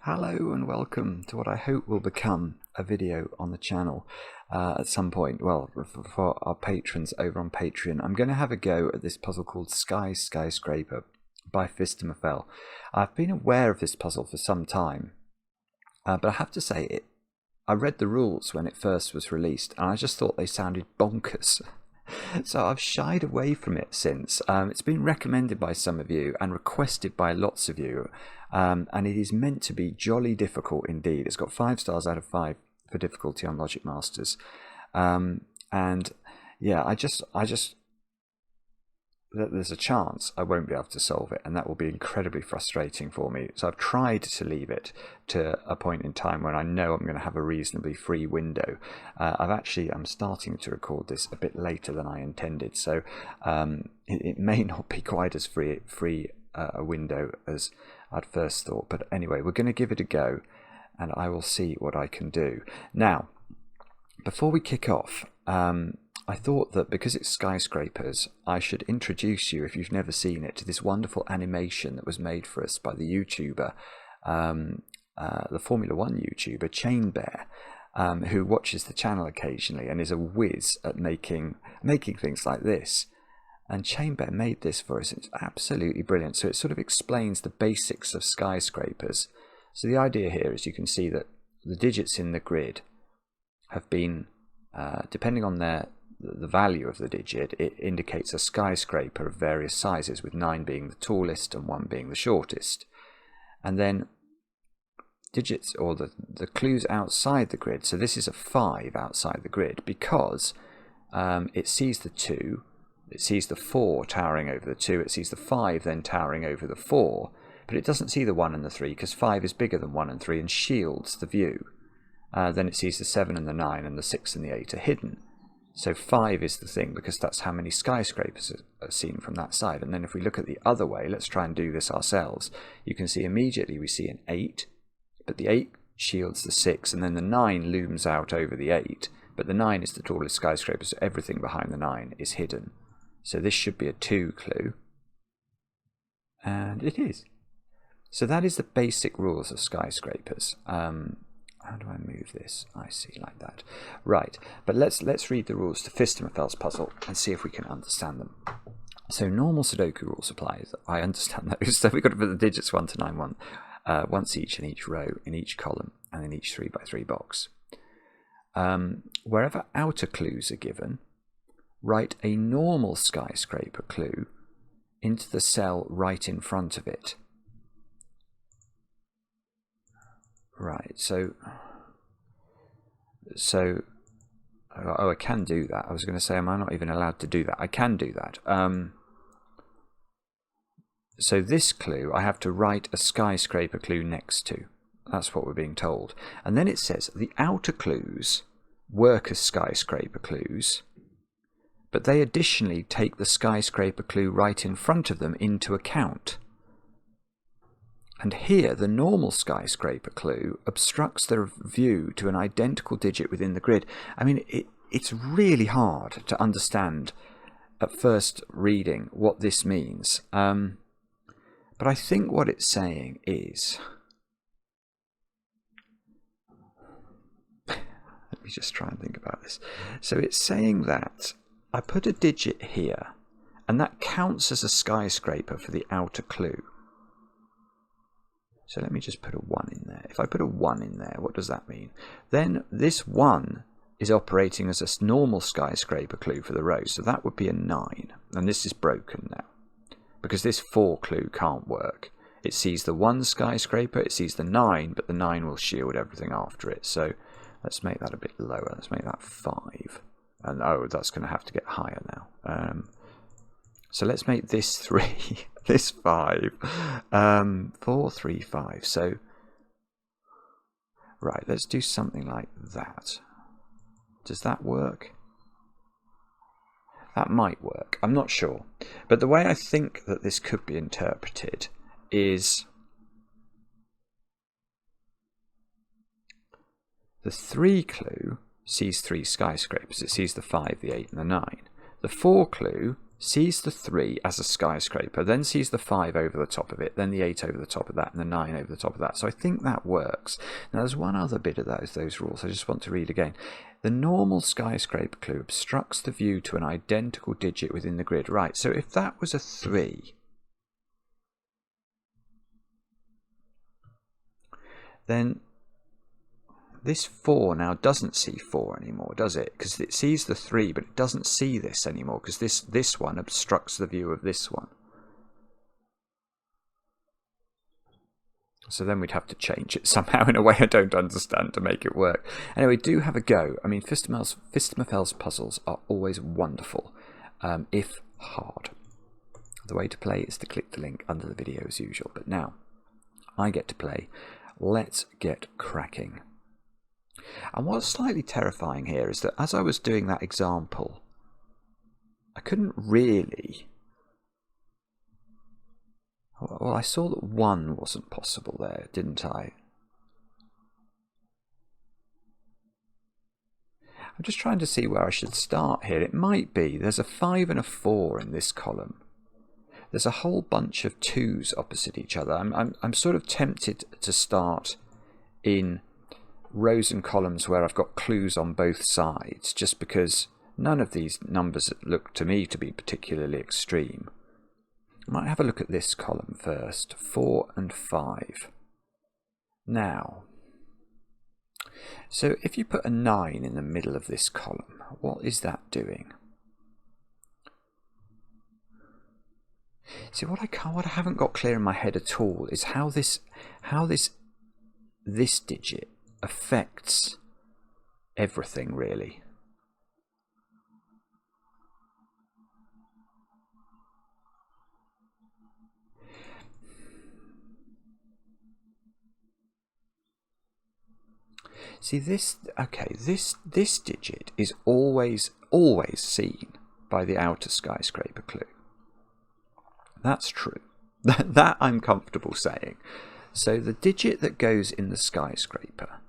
Hello and welcome to what I hope will become a video on the channel at some point. Well, for our patrons over on Patreon, I'm going to have a go at this puzzle called Sky-Skyscraper by Phistomefel. I've been aware of this puzzle for some time, but I have to say, I read the rules when it first was released and I just thought they sounded bonkers. So I've shied away from it since. It's been recommended by some of you and requested by lots of you, and it is meant to be jolly difficult indeed. It's got 5 stars out of 5 for difficulty on Logic Masters, and yeah, I just there's a chance I won't be able to solve it, and that will be incredibly frustrating for me. So I've tried to leave it to a point in time when I know I'm going to have a reasonably free window. I'm starting to record this a bit later than I intended, so it may not be quite as free a window as I'd first thought. But anyway, we're going to give it a go, and I will see what I can do. Now, before we kick off, I thought that because it's Skyscrapers, I should introduce you, if you've never seen it, to this wonderful animation that was made for us by the YouTuber, the Formula 1 YouTuber, ChainBear, who watches the channel occasionally and is a whiz at making things like this. And ChainBear made this for us. It's absolutely brilliant. So it sort of explains the basics of skyscrapers. So the idea here is you can see that the digits in the grid have been, depending on the value of the digit, it indicates a skyscraper of various sizes, with 9 being the tallest and 1 being the shortest. And then digits, or the clues outside the grid, so this is a 5 outside the grid because it sees the 2, it sees the 4 towering over the 2, it sees the 5 then towering over the 4, but it doesn't see the 1 and the 3 because 5 is bigger than 1 and 3 and shields the view. Then it sees the 7 and the 9 and the 6 and the 8 are hidden. So 5 is the thing because that's how many skyscrapers are seen from that side. And then if we look at the other way, let's try and do this ourselves. You can see immediately we see an 8, but the 8 shields the 6, and then the 9 looms out over the 8. But the 9 is the tallest skyscraper, so everything behind the 9 is hidden. So this should be a 2 clue. And it is. So that is the basic rules of skyscrapers. How do I move this? I see, like that. Right, but let's read the rules to Phistomefel's puzzle and see if we can understand them. So normal Sudoku rules apply. I understand those. So we've got to put the digits 1 to 9 once each in each row, in each column, and in each 3x3 box. Wherever outer clues are given, write a normal skyscraper clue into the cell right in front of it. Right, so I can do that. I was going to say, am I not even allowed to do that? I can do that. So this clue, I have to write a skyscraper clue next to. That's what we're being told. And then it says the outer clues work as skyscraper clues, but they additionally take the skyscraper clue right in front of them into account. And here, the normal skyscraper clue obstructs the view to an identical digit within the grid. I mean, it's really hard to understand at first reading what this means. But I think what it's saying is... Let me just try and think about this. So it's saying that I put a digit here, and that counts as a skyscraper for the outer clue. So let me just put a 1 in there. If I put a 1 in there, what does that mean? Then this 1 is operating as a normal skyscraper clue for the row. So that would be a 9. And this is broken now, because this 4 clue can't work. It sees the 1 skyscraper, it sees the 9, but the 9 will shield everything after it. So let's make that a bit lower. Let's make that 5. And oh, that's going to have to get higher now. So let's make this 3, this 5, 4, 3, 5. So, right, let's do something like that. Does that work? That might work. I'm not sure. But the way I think that this could be interpreted is the 3 clue sees 3 skyscrapers. It sees the 5, the 8, and the 9. The 4 clue sees the 3 as a skyscraper, then sees the 5 over the top of it, then the 8 over the top of that, and the 9 over the top of that. So I think that works. Now there's one other bit of those rules I just want to read again. The normal skyscraper clue obstructs the view to an identical digit within the grid. Right, so if that was a 3, then this 4 now doesn't see 4 anymore, does it? Because it sees the 3, but it doesn't see this anymore, because this one obstructs the view of this one. So then we'd have to change it somehow in a way I don't understand to make it work. Anyway, do have a go. I mean, Phistomefel's puzzles are always wonderful, if hard. The way to play is to click the link under the video as usual. But now, I get to play. Let's get cracking. And what's slightly terrifying here is that as I was doing that example, I couldn't really... Well, I saw that 1 wasn't possible there, didn't I? I'm just trying to see where I should start here. It might be there's a 5 and a 4 in this column. There's a whole bunch of 2s opposite each other. I'm sort of tempted to start in rows and columns where I've got clues on both sides, just because none of these numbers look to me to be particularly extreme. I might have a look at this column first, 4 and 5. Now, so if you put a 9 in the middle of this column, what is that doing? See, what I haven't got clear in my head at all is how this digit affects everything, really. See, this digit is always seen by the outer skyscraper clue. That's true. That I'm comfortable saying. So the digit that goes in the skyscraper,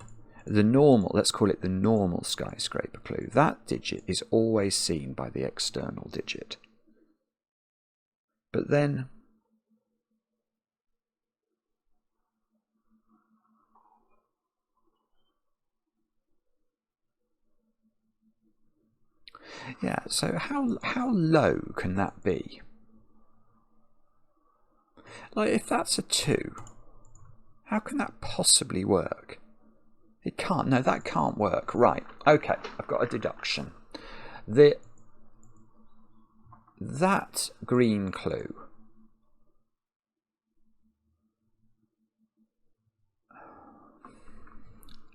the normal, let's call it the normal skyscraper clue, that digit is always seen by the external digit. But then yeah, so how low can that be? Like, if that's a 2, how can that possibly work? It can't. No, that can't work. Right. Okay, I've got a deduction. That green clue,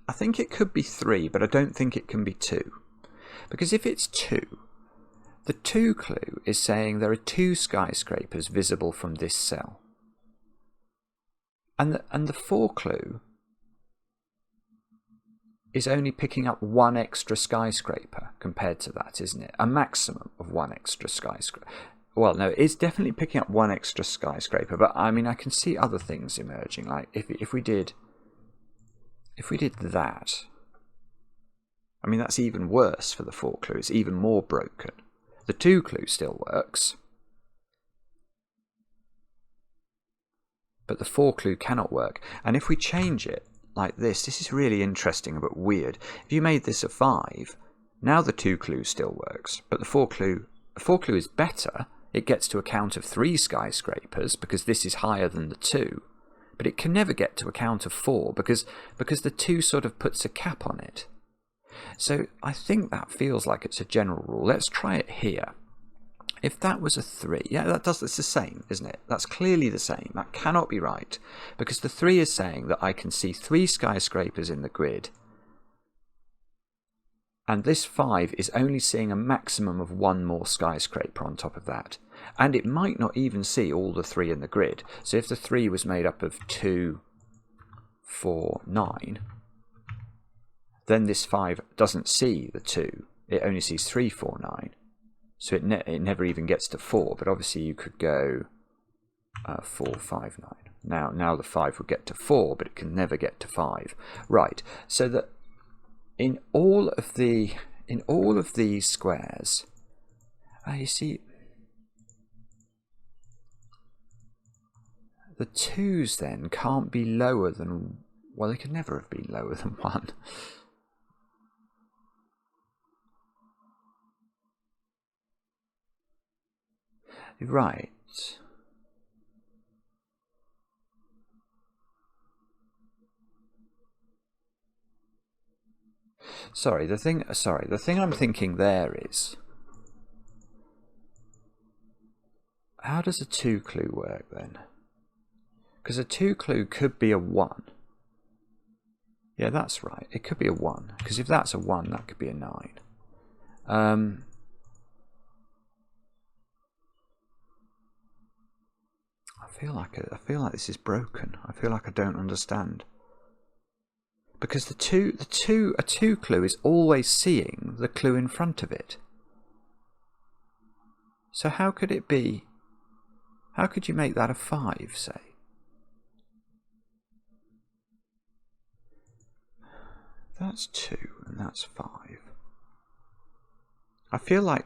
I think it could be 3, but I don't think it can be 2. Because if it's 2, the 2 clue is saying there are 2 skyscrapers visible from this cell. And the 4 clue is only picking up 1 extra skyscraper compared to that, isn't it? A maximum of 1 extra skyscraper. Well, no, it's definitely picking up 1 extra skyscraper, but I mean, I can see other things emerging. Like if we did that, I mean, that's even worse for the 4 clue. It's even more broken. The 2 clue still works, but the 4 clue cannot work. And if we change it like this is really interesting but weird. If you made this a 5, now the 2 clue still works, but the 4 clue is better. It gets to a count of 3 skyscrapers because this is higher than the 2, but it can never get to a count of 4 because the 2 sort of puts a cap on it. So I think that feels like it's a general rule. Let's try it here. If that was a 3, yeah, it's the same, isn't it? That's clearly the same. That cannot be right, because the 3 is saying that I can see 3 skyscrapers in the grid, and this 5 is only seeing a maximum of 1 more skyscraper on top of that. And it might not even see all the 3 in the grid. So if the 3 was made up of 2, 4, 9, then this 5 doesn't see the 2. It only sees 3, 4, 9. So it never even gets to 4, but obviously you could go 4, 5, 9. Now the 5 would get to 4, but it can never get to 5. Right, so that in all of these squares, you see, The 2s then can't be lower than... Well, they could never have been lower than 1. Right. Sorry, the thing I'm thinking there is, how does a 2 clue work then? Because a 2 clue could be a 1. Yeah, that's right. It could be a 1. Because if that's a 1, that could be a 9. I feel like this is broken. I feel like I don't understand. Because a 2 clue is always seeing the clue in front of it. So how could it be? How could you make that a 5, say? That's 2 and that's 5. I feel like...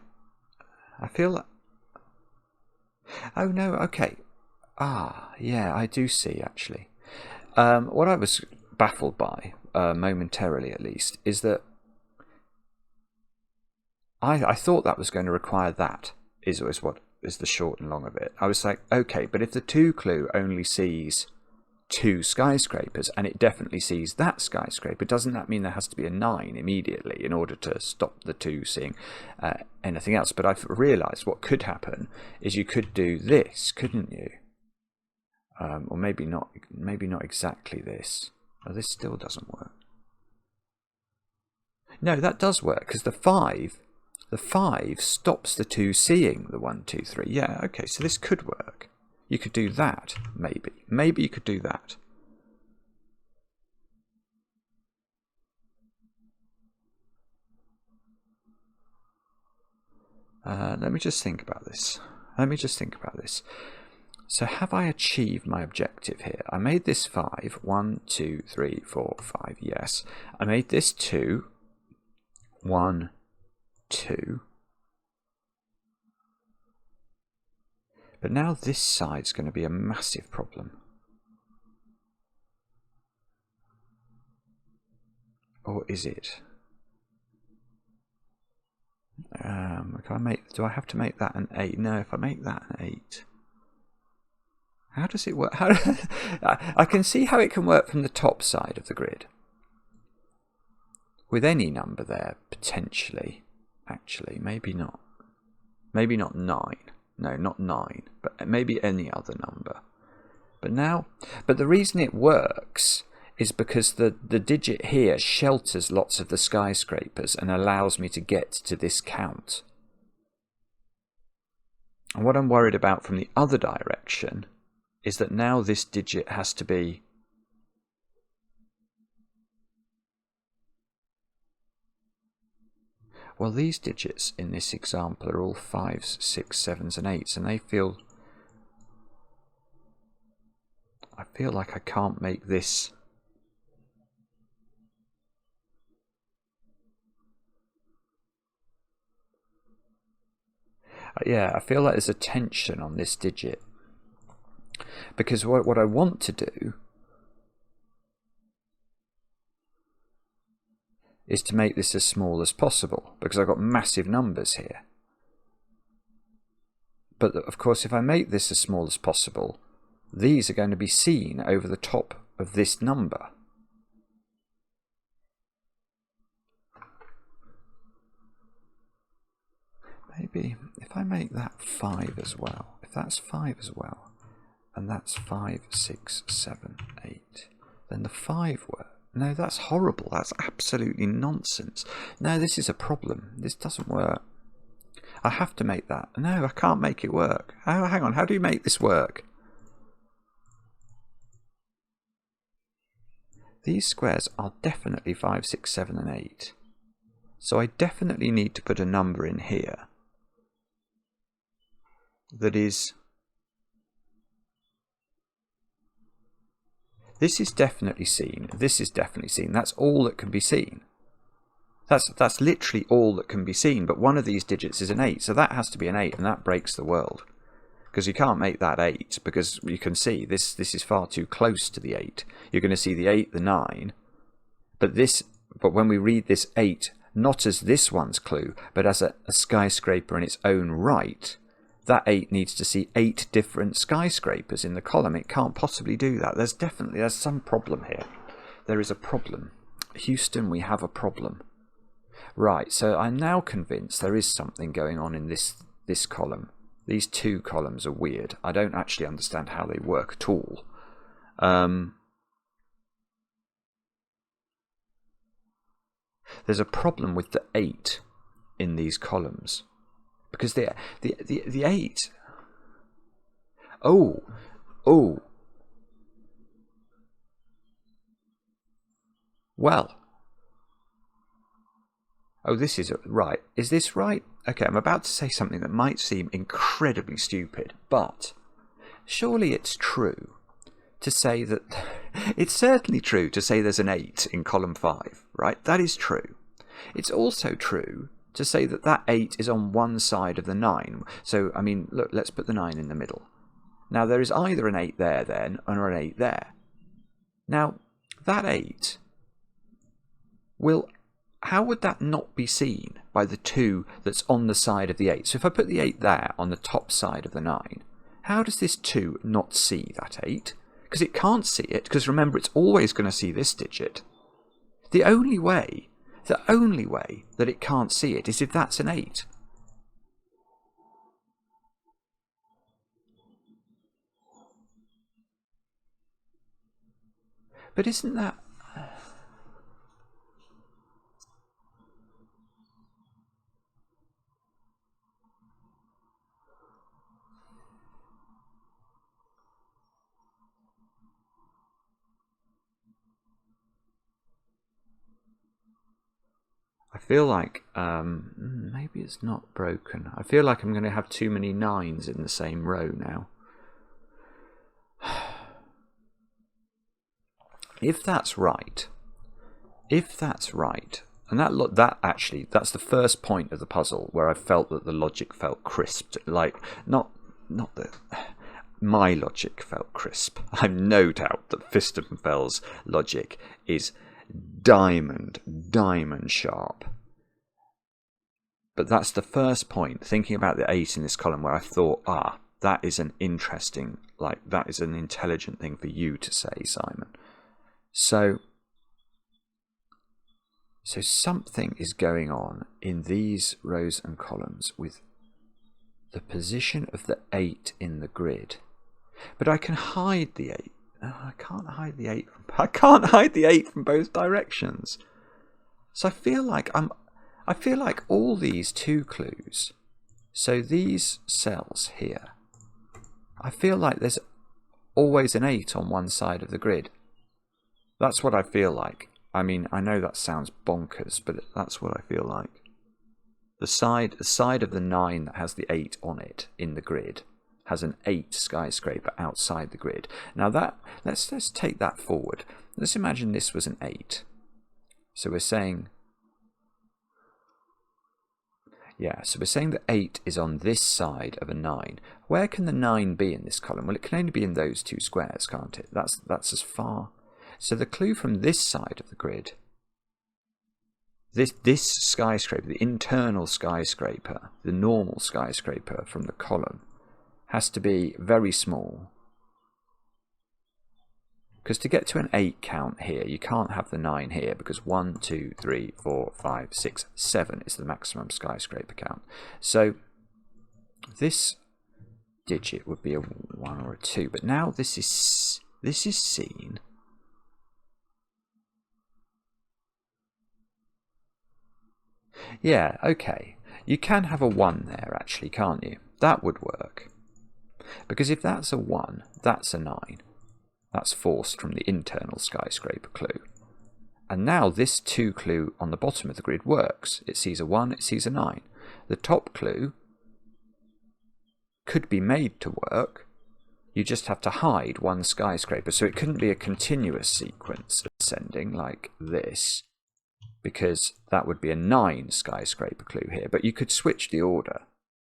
Oh no, okay. Ah, yeah, I do see actually. What I was baffled by, momentarily at least, is that I thought that was going to require that, is what is the short and long of it. I was like, okay, but if the 2 clue only sees 2 skyscrapers, and it definitely sees that skyscraper, doesn't that mean there has to be a 9 immediately in order to stop the 2 seeing anything else? But I've realised what could happen is you could do this, couldn't you? Or maybe not exactly this. Oh, this still doesn't work. No, that does work, because the 5 stops the 2 seeing the 1, 2, 3. Yeah, okay, so this could work. You could do that, maybe. Maybe you could do that. Let me just think about this. So have I achieved my objective here? I made this 5. 1, 2, 3, 4, 5. Yes. I made this 2. 1, 2. But now this side's going to be a massive problem. Or is it? Do I have to make that an 8? No, if I make that an 8... How does it work? I can see how it can work from the top side of the grid. With any number there, potentially. Actually, maybe not. Maybe not 9. No, not 9. But maybe any other number. But the reason it works is because the digit here shelters lots of the skyscrapers and allows me to get to this count. And what I'm worried about from the other direction is that now this digit has to be... Well, these digits in this example are all 5s, 6s, 7s and 8s, and they feel... I feel like I can't make this... Yeah, I feel like there's a tension on this digit. Because what I want to do is to make this as small as possible, because I've got massive numbers here. But of course, if I make this as small as possible, these are going to be seen over the top of this number. Maybe if I make that 5 as well, if that's 5 as well, and that's 5, 6, 7, 8, then the 5 work. No, that's horrible. That's absolutely nonsense. No, this is a problem. This doesn't work. I have to make that. No, I can't make it work. Oh, hang on. How do you make this work? These squares are definitely 5, 6, 7 and 8. So I definitely need to put a number in here that is... This is definitely seen. This is definitely seen. That's all that can be seen. That's literally all that can be seen. But one of these digits is an 8, so that has to be an 8, and that breaks the world. because you can't make that 8, because you can see this is far too close to the 8. You're going to see the 8, the 9, but when we read this 8 not as this one's clue, but as a skyscraper in its own right, that 8 needs to see 8 different skyscrapers in the column. It can't possibly do that. There's some problem here. There is a problem. Houston, we have a problem. Right, so I'm now convinced there is something going on in this column. These two columns are weird. I don't actually understand how they work at all. There's a problem with the 8 in these columns, because the 8. Oh. Well. Oh, this is right. Is this right? Okay, I'm about to say something that might seem incredibly stupid, but surely it's true to say that it's certainly true to say there's an 8 in column 5, right? That is true. It's also true to say that that 8 is on one side of the 9. So, I mean, look, let's put the 9 in the middle. Now, there is either an 8 there then, or an 8 there. Now, that 8 will... How would that not be seen by the 2 that's on the side of the 8? So if I put the 8 there on the top side of the 9, how does this 2 not see that 8? Because it can't see it, because remember, it's always going to see this digit. The only way that it can't see it is if that's an 8. But isn't that... I feel like maybe it's not broken. I feel like I'm going to have too many 9s in the same row now. If that's right, and that's the first point of the puzzle where I felt that the logic felt crisped. Like not that my logic felt crisp. I've no doubt that Phistomfel's logic is diamond sharp. But that's the first point, thinking about the 8 in this column, where I thought, that is an interesting, that is an intelligent thing for you to say, Simon. So something is going on in these rows and columns with the position of the 8 in the grid. But I can hide the 8. I can't hide the 8. I can't hide the 8 from both directions. So I feel like all these 2 clues. So these cells here. I feel like there's always an 8 on one side of the grid. That's what I feel like. I mean, I know that sounds bonkers, but that's what I feel like. The side of the 9 that has the 8 on it in the grid has an 8 skyscraper outside the grid. Now let's take that forward. Let's imagine this was an 8. So we're saying, so we're saying that 8 is on this side of a 9. Where can the 9 be in this column? Well, it can only be in those 2 squares, can't it? That's as far. So the clue from this side of the grid, this skyscraper, the internal skyscraper, the normal skyscraper from the column, has to be very small. Because to get to an 8 count here, you can't have the 9 here, because 1, 2, 3, 4, 5, 6, 7 is the maximum skyscraper count. So this digit would be a 1 or a 2, but now this is seen. Yeah, okay. You can have a 1 there, actually, can't you? That would work. Because if that's a 1, that's a 9. That's forced from the internal skyscraper clue. And now this 2 clue on the bottom of the grid works. It sees a 1, it sees a 9. The top clue could be made to work. You just have to hide one skyscraper. So it couldn't be a continuous sequence ascending like this, because that would be a 9 skyscraper clue here. But you could switch the order.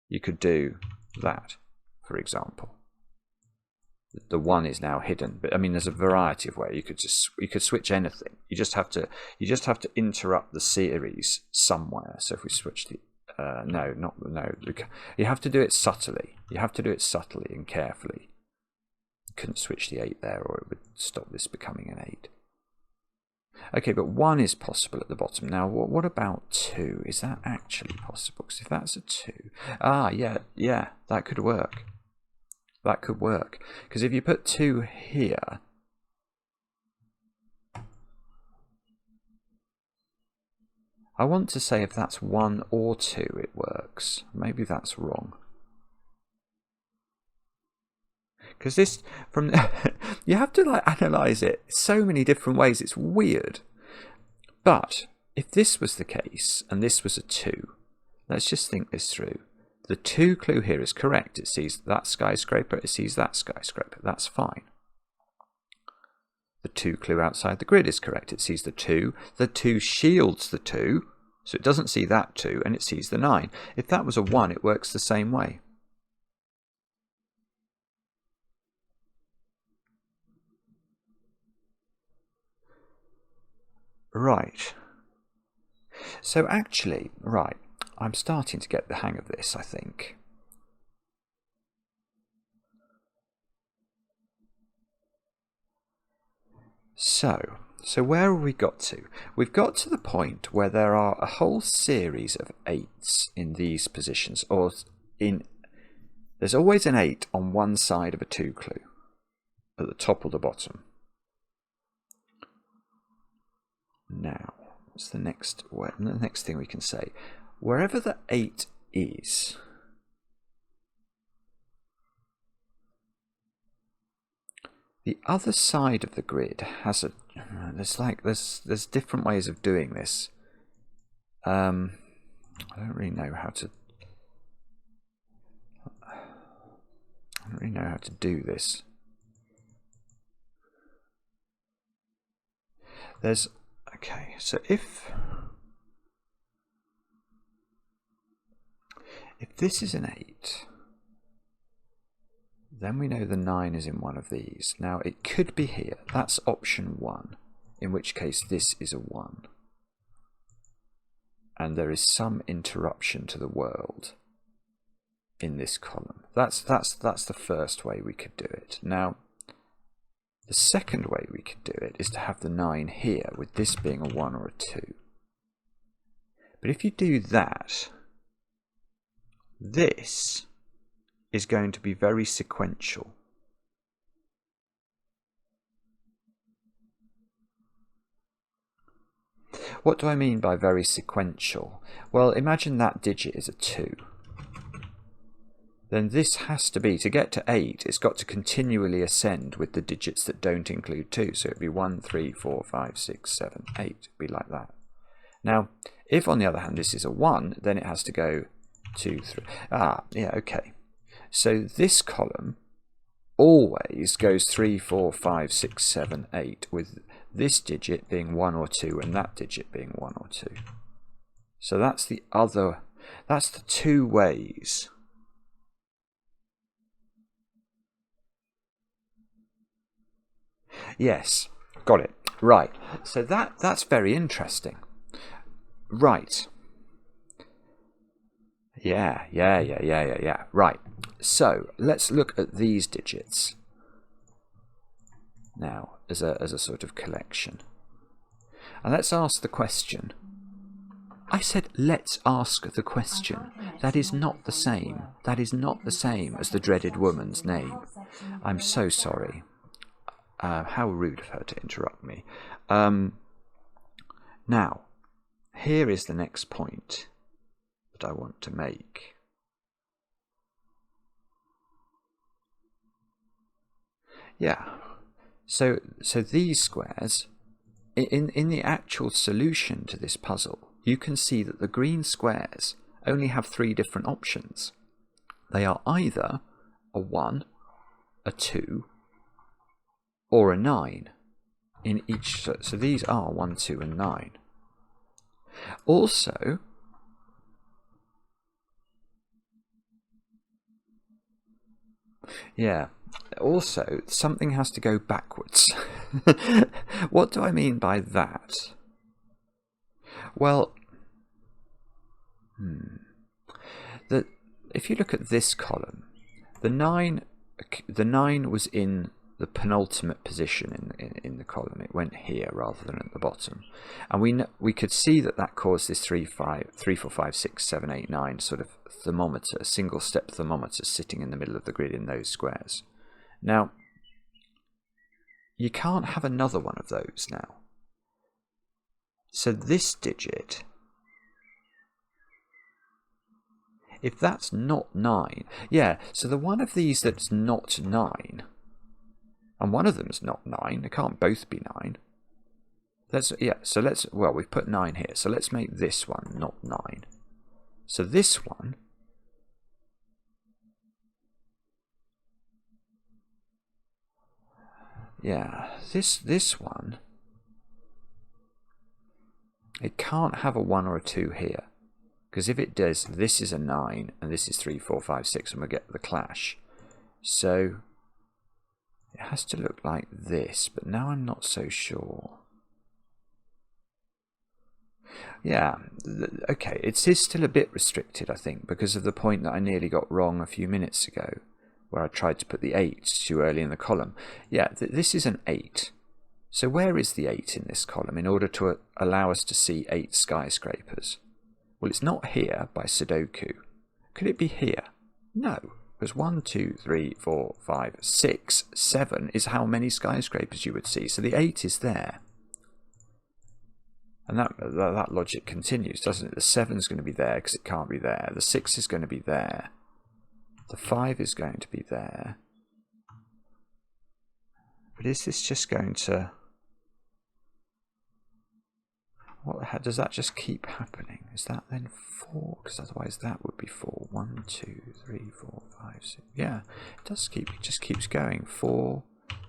You could do that. for example. The 1 is now hidden, but I mean there's a variety of ways you could switch anything. You just have to interrupt the series somewhere. So if we switch the you have to do it subtly. You have to do it subtly and carefully. You couldn't switch the 8 there, or it would stop this becoming an 8. Okay, but 1 is possible at the bottom. Now, what about 2? Is that actually possible? Because if that's a 2, yeah, that could work. That could work. Because if you put 2 here, I want to say if that's 1 or 2, it works. Maybe that's wrong. Because this, from you have to like analyze it so many different ways. It's weird. But if this was the case and this was a 2, let's just think this through. The 2 clue here is correct. It sees that skyscraper, it sees that skyscraper. That's fine. The 2 clue outside the grid is correct. It sees the 2. The 2 shields the 2, so it doesn't see that 2, and it sees the 9. If that was a 1, it works the same way. Right. So actually, right, I'm starting to get the hang of this, I think. So where have we got to? We've got to the point where there are a whole series of 8s in these positions, or there's always an 8 on one side of a 2 clue, at the top or the bottom. Now, what's the next thing we can say? Wherever the 8 is, the other side of the grid has a. There's different ways of doing this. I don't really know how to. I don't really know how to do this. Okay, so if this is an 8, then we know the 9 is in one of these. Now it could be here. That's option 1, in which case this is a 1. And there is some interruption to the world in this column. That's the first way we could do it. Now, the second way we could do it is to have the 9 here, with this being a 1 or a 2. But if you do that, this is going to be very sequential. What do I mean by very sequential? Well, imagine that digit is a 2. Then this has to be, to get to 8, it's got to continually ascend with the digits that don't include 2. So it'd be 1, 3, 4, 5, 6, 7, 8. It'd be like that. Now, if on the other hand this is a 1, then it has to go 2, 3. Yeah, okay. So this column always goes 3, 4, 5, 6, 7, 8, with this digit being 1 or 2 and that digit being 1 or 2. So that's the 2 ways. Yes, got it. Right. So that's very interesting. Right. Yeah. Right. So let's look at these digits now as a sort of collection. And let's ask the question. I said let's ask the question. That is not the same. That is not the same as the dreaded woman's name. I'm so sorry. How rude of her to interrupt me. Now, here is the next point that I want to make. Yeah. So these squares, in the actual solution to this puzzle, you can see that the green squares only have 3 different options. They are either a 1, a 2, or a 9 in each. So these are 1, 2, and 9. Also, Yeah. Also, something has to go backwards. What do I mean by that? Well, if you look at this column, the 9 was in the penultimate position in the column. It went here rather than at the bottom, and we could see that caused this 3, 4, 5, 6, 7, 8, 9 sort of thermometer, single step thermometer sitting in the middle of the grid in those squares. Now, you can't have another one of those now. So this digit, if that's not 9, yeah, so the one of these that's not 9, and one of them's not 9, they can't both be 9. Well, we've put 9 here, so let's make this one not 9. So this one, yeah, this one, it can't have a 1 or a 2 here. Because if it does, this is a 9, and this is 3, 4, 5, 6, and we'll get the clash. So it has to look like this, but now I'm not so sure. Yeah, okay, it is still a bit restricted, I think, because of the point that I nearly got wrong a few minutes ago, where I tried to put the 8 too early in the column. Yeah, this is an 8. So where is the 8 in this column in order to allow us to see 8 skyscrapers? Well, it's not here by sudoku. Could it be here? No, because 1, 2, 3, 4, 5, 6, 7 is how many skyscrapers you would see. So the 8 is there. And that logic continues, doesn't it? The 7 is going to be there because it can't be there. The 6 is going to be there. The 5 is going to be there. But is this just going to... How does that just keep happening? Is that then 4? Because otherwise that would be 4. 1, 2, 3, 4, 5, 6. Yeah, it does keep. It just keeps going. 4,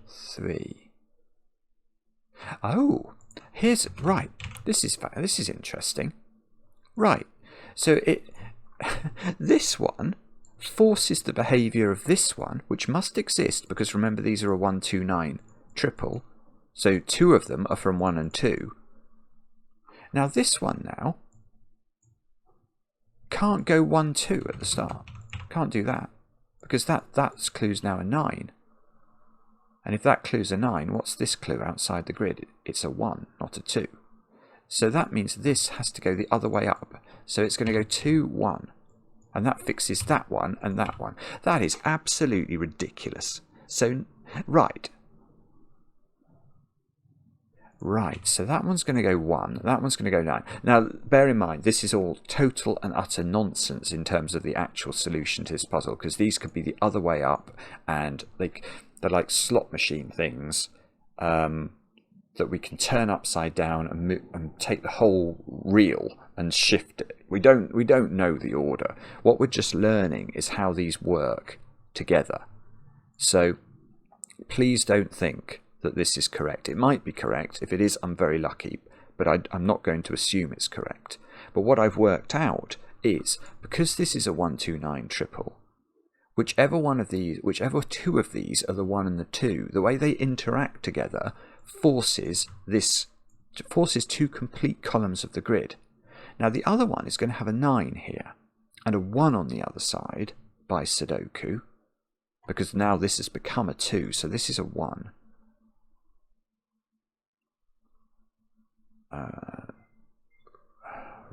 3. Oh, here's right. This is interesting. Right. So this one forces the behaviour of this one, which must exist because remember these are a 1, 2, 9 triple. So 2 of them are from 1 and 2. Now this one now can't go 1, 2 at the start. Can't do that because that's clue's now a 9. And if that clue's a 9, what's this clue outside the grid? It's a 1, not a 2. So that means this has to go the other way up. So it's going to go 2, 1. And that fixes that one and that one. That is absolutely ridiculous. So, right. Right, so that one's going to go 1, that one's going to go 9. Now, bear in mind, this is all total and utter nonsense in terms of the actual solution to this puzzle, because these could be the other way up, and they're like slot machine things that we can turn upside down and take the whole reel and shift it. We don't know the order. What we're just learning is how these work together. So, please don't think that this is correct. It might be correct. If it is, I'm very lucky, but I'm not going to assume it's correct. But what I've worked out is, because this is a 1, 2, 9 triple, whichever two of these are the 1 and the 2, the way they interact together forces 2 complete columns of the grid. Now the other one is going to have a 9 here, and a 1 on the other side by sudoku, because now this has become a 2, so this is a 1.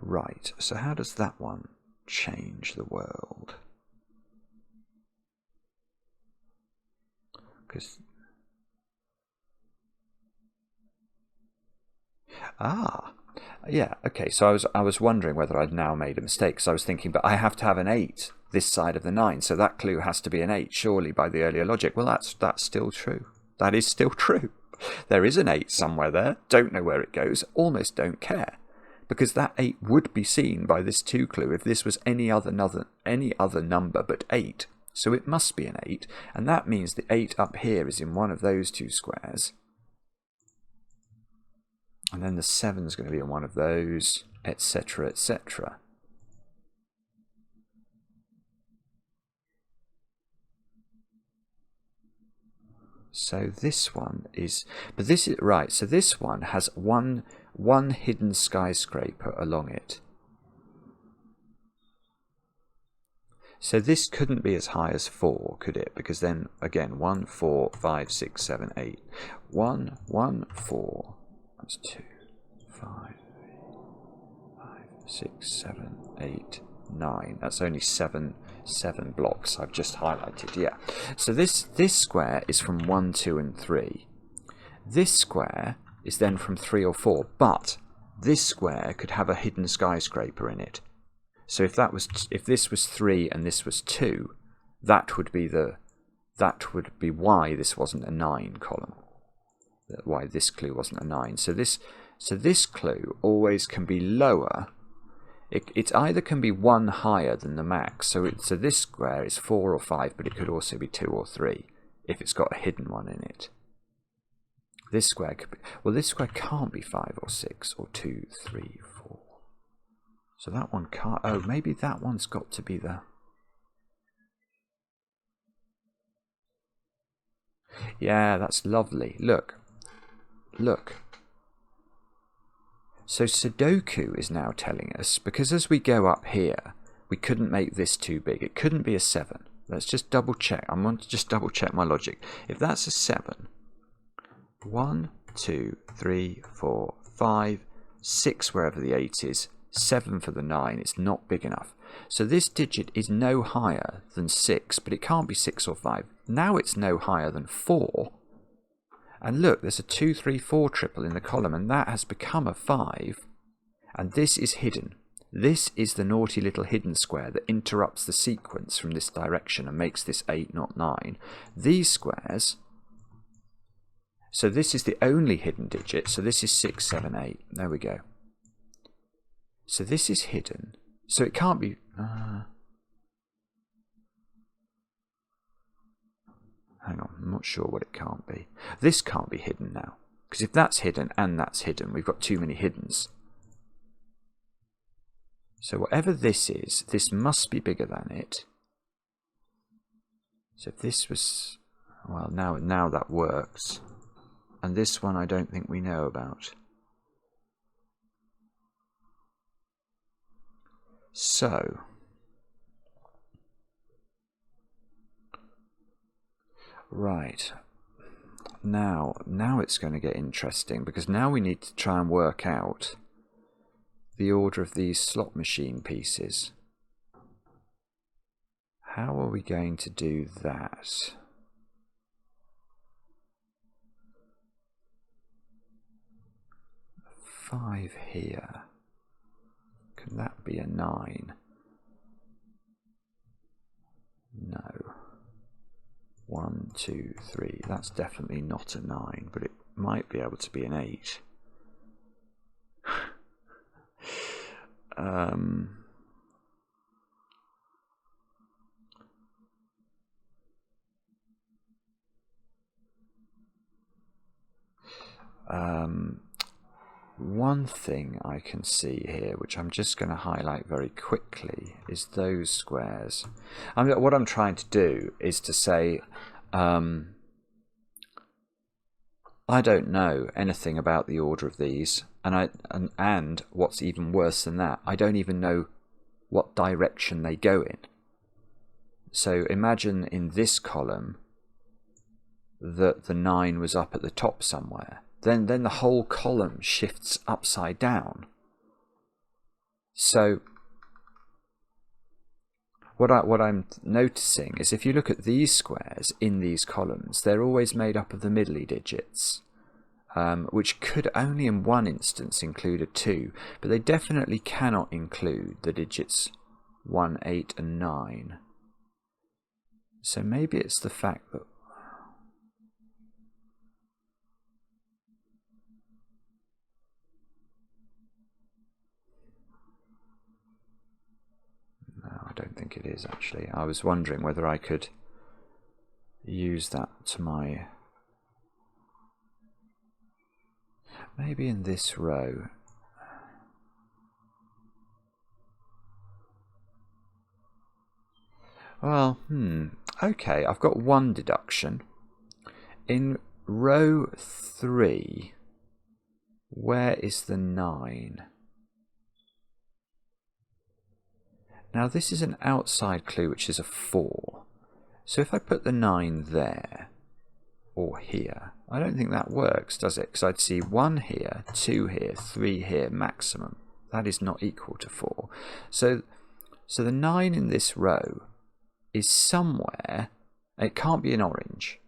Right, so how does that one change the world? Because yeah, okay, so I was wondering whether I'd now made a mistake, because I was thinking, but I have to have an 8 this side of the 9, so that clue has to be an 8, surely, by the earlier logic. Well, that's still true. That is still true. There is an 8 somewhere there, don't know where it goes, almost don't care, because that 8 would be seen by this 2 clue if this was any other number but 8. So it must be an 8, and that means the 8 up here is in one of those 2 squares. And then the 7 is going to be in one of those, etc., etc. So this one is, but this is right. So this one has one hidden skyscraper along it. So this couldn't be as high as 4, could it? Because then again, 1, 4, 5, 6, 7, 8. 1, 1, 4. That's 2, 5, 6, 7, 8, 9. That's only seven blocks I've just highlighted. Yeah. So this square is from 1, 2, and 3. This square is then from 3 or 4, but this square could have a hidden skyscraper in it. So if this was 3 and this was 2, that would be why this wasn't a 9 column. Why this clue wasn't a 9. So this clue always can be lower. It either can be 1 higher than the max. So this square is 4 or 5, but it could also be 2 or 3 if it's got a hidden one in it. This square could be, well, this square can't be 5 or 6 or 2, 3, 4. So that one can't. Oh, maybe that one's got to be the. Yeah, that's lovely. Look. So Sudoku is now telling us, because as we go up here, we couldn't make this too big. It couldn't be a 7. Let's just double check. I want to just double check my logic. If that's a 7, 1, 2, 3, 4, 5, 6 wherever the 8 is, 7 for the 9, it's not big enough. So this digit is no higher than 6, but it can't be 6 or 5. Now it's no higher than 4. And look, there's a 2, 3, 4 triple in the column, and that has become a 5. And this is hidden. This is the naughty little hidden square that interrupts the sequence from this direction and makes this 8, not 9. These squares, so this is the only hidden digit, so this is 6, 7, 8. There we go. So this is hidden. So it can't be. Hang on, I'm not sure what it can't be. This can't be hidden now. Because if that's hidden and that's hidden, we've got too many hiddens. So whatever this is, this must be bigger than it. So if this was. Well, now that works. And this one I don't think we know about. So. Right, now it's going to get interesting, because now we need to try and work out the order of these slot machine pieces. How are we going to do that? A 5 here. Can that be a 9? No. 1, 2, 3. That's definitely not a 9, but it might be able to be an 8. One thing I can see here, which I'm just going to highlight very quickly, is those squares. What I'm trying to do is to say, I don't know anything about the order of these, and what's even worse than that, I don't even know what direction they go in. So imagine in this column that the 9 was up at the top somewhere. Then the whole column shifts upside down. So what I'm noticing is, if you look at these squares in these columns, they're always made up of the middly digits, which could only in one instance include a 2, but they definitely cannot include the digits 1, 8 and 9. So maybe it's the fact that I don't think it is, actually. I was wondering whether I could use that to my... Maybe in this row. Well, okay, I've got one deduction. In row 3, where is the 9? Now this is an outside clue, which is a 4. So if I put the 9 there, or here, I don't think that works, does it? Because I'd see 1 here, 2 here, 3 here maximum. That is not equal to 4. So the 9 in this row is somewhere. It can't be in orange,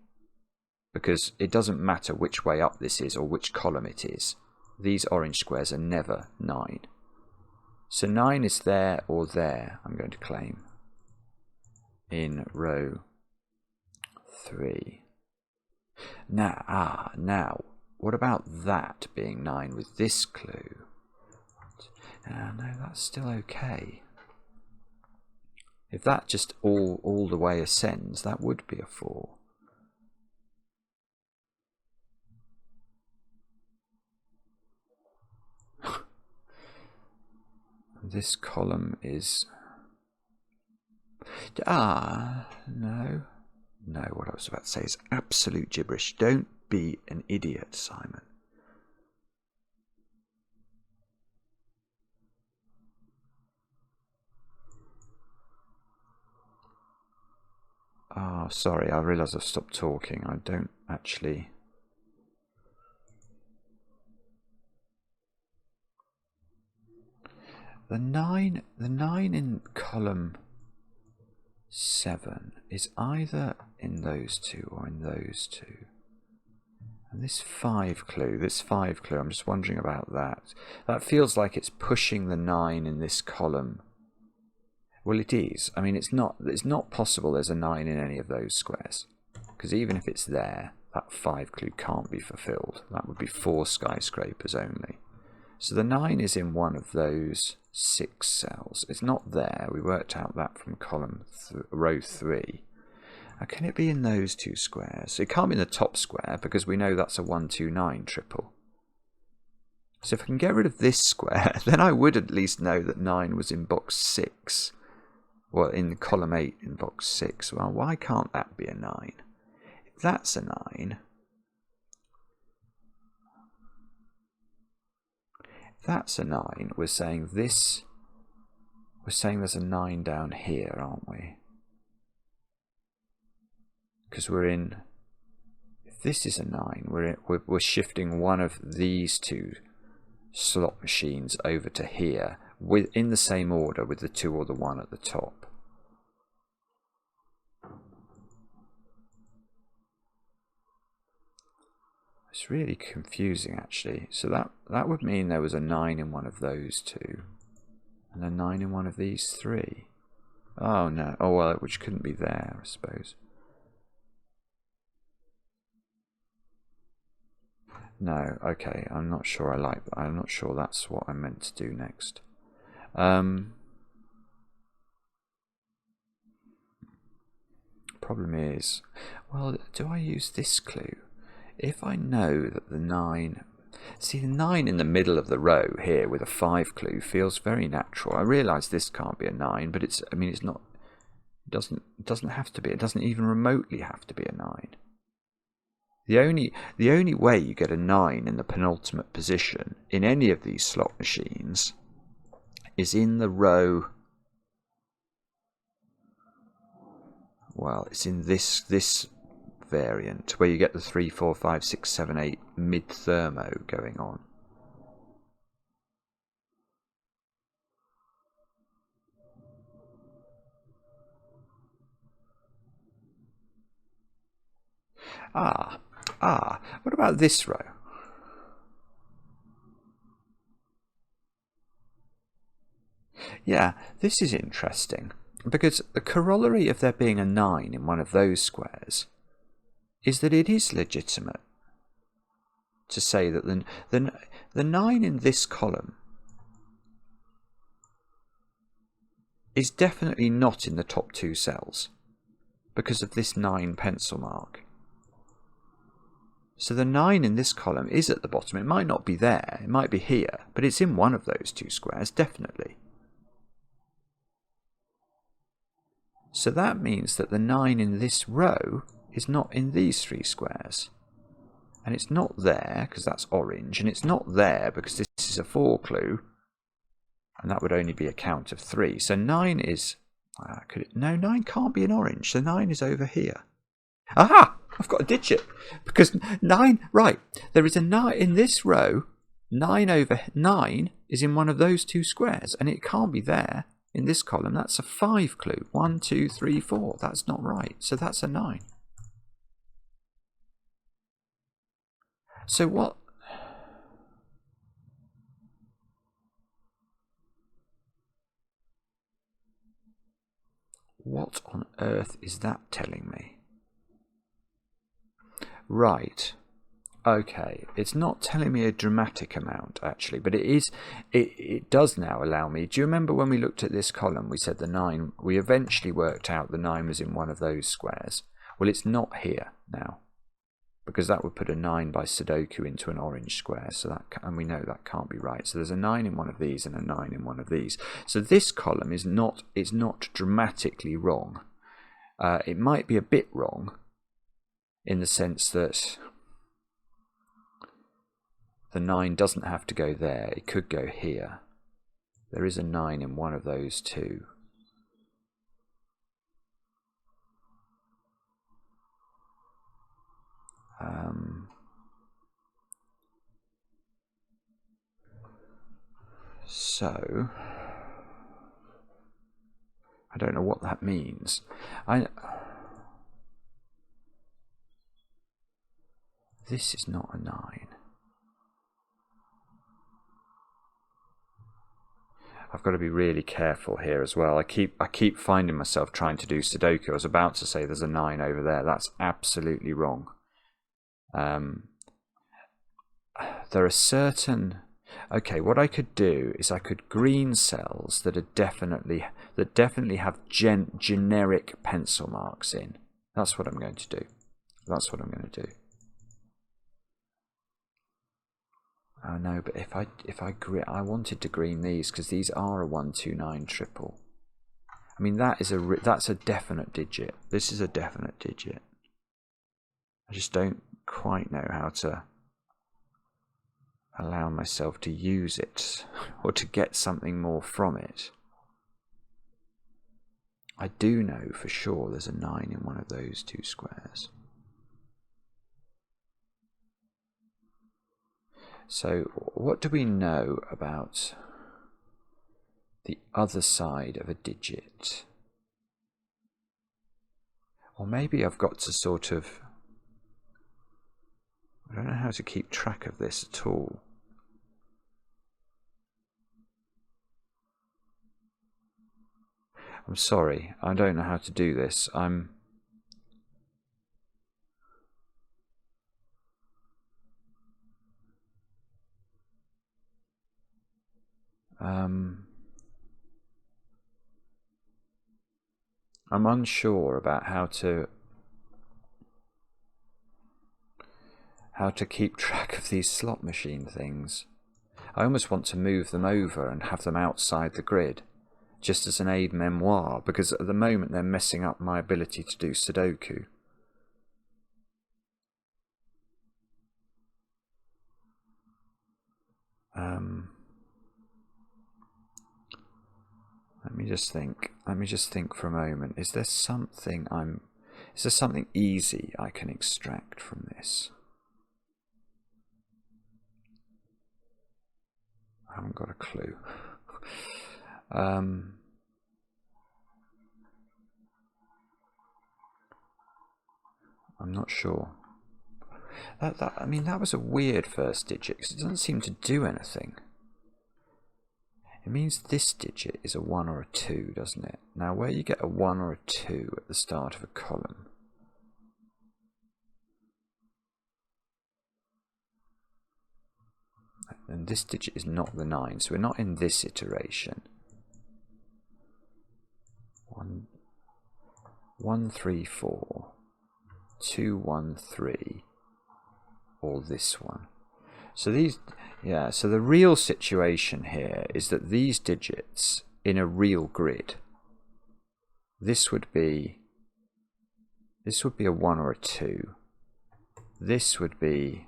because it doesn't matter which way up this is or which column it is. These orange squares are never 9. So 9 is there or there, I'm going to claim, in row 3. Now, what about that being 9 with this clue? No, that's still okay. If that just all the way ascends, that would be a 4. This column is... no, what I was about to say is absolute gibberish. Don't be an idiot, Simon. Sorry, I realise I've stopped talking. I don't actually... The 9 in column 7 is either in those two or in those two. And this 5 clue, I'm just wondering about that. That feels like it's pushing the 9 in this column. Well, it is. I mean, it's not possible there's a 9 in any of those squares. Because even if it's there, that 5 clue can't be fulfilled. That would be 4 skyscrapers only. So the 9 is in one of those 6 cells. It's not there. We worked out that from row 3. Now, can it be in those 2 squares? It can't be in the top square because we know that's a 1, 2, 9 triple. So if I can get rid of this square, then I would at least know that 9 was in box 6. Well, in column 8 in box 6. Well, why can't that be a 9? If that's a 9... That's a 9. We're saying this. We're saying there's a 9 down here, aren't we? Because we're in. If this is a 9, we're shifting one of these 2 slot machines over to here, in the same order with the 2 or the 1 at the top. It's really confusing, actually. So that would mean there was a 9 in one of those 2, and a 9 in one of these 3. Oh no! Oh well, which couldn't be there, I suppose. No, okay. I'm not sure I like that. I'm not sure that's what I meant to do next. Problem is, well, do I use this clue? If I know that the 9... See, the 9 in the middle of the row here with a 5 clue feels very natural. I realise this can't be a 9, but it's... I mean, it's not... It doesn't have to be. It doesn't even remotely have to be a 9. The only way you get a 9 in the penultimate position in any of these slot machines is in the row... Well, it's in this variant where you get the 3, 4, 5, 6, 7, 8 mid thermo going on. What about this row? Yeah, this is interesting because the corollary of there being a 9 in one of those squares is that it is legitimate to say that the 9 in this column is definitely not in the top 2 cells because of this 9 pencil mark. So the 9 in this column is at the bottom. It might not be there, it might be here, but it's in one of those 2 squares, definitely. So that means that the 9 in this row is not in these 3 squares. And it's not there because that's orange, and it's not there because this is a 4 clue, and that would only be a count of 3. So 9 is... no, 9 can't be an orange, so 9 is over here. Aha! I've got a digit. Because 9... Right, there is a 9 in this row. 9 over 9 is in one of those 2 squares, and it can't be there in this column. That's a 5 clue. 1, 2, 3, 4. That's not right. So that's a 9. So what... What on earth is that telling me? Right. Okay. It's not telling me a dramatic amount, actually, but it is. It does now allow me. Do you remember when we looked at this column, we said the 9, we eventually worked out the 9 was in one of those squares. Well, it's not here now, because that would put a 9 by sudoku into an orange square, so that, and we know that can't be right. So there's a 9 in one of these and a 9 in one of these. So this column is not dramatically wrong. It might be a bit wrong in the sense that the 9 doesn't have to go there. It could go here. There is a 9 in one of those 2. So I don't know what that means. This is not a 9. I've got to be really careful here as well. I keep finding myself trying to do Sudoku. I was about to say there's a 9 over there. That's absolutely wrong. There are certain... Okay, what I could do is I could green cells that are definitely have generic pencil marks in. That's what I'm going to do. That's what I'm going to do. Oh no, but I wanted to green these because these are a 129 triple. I mean that's a definite digit. This is a definite digit. I just don't quite know how to allow myself to use it or to get something more from it. I do know for sure there's a 9 in one of those 2 squares. So what do we know about the other side of a digit? Or maybe I've got to sort of... I don't know how to keep track of this at all. I'm sorry, I don't know how to do this. I'm unsure about how to keep track of these slot machine things. I almost want to move them over and have them outside the grid, just as an aide-memoire, because at the moment they're messing up my ability to do Sudoku. Let me just think for a moment. Is there something easy I can extract from this? I haven't got a clue. I'm not sure. I mean, that was a weird first digit because it doesn't seem to do anything. It means this digit is a 1 or a 2, doesn't it? Now, where you get a 1 or a 2 at the start of a column, and this digit is not the 9, so we're not in this iteration. 1, 3, 4, 2, 1, 3, or this one. So these, yeah, so the real situation here is that these digits in a real grid, this would be This would be a 1 or a 2. This would be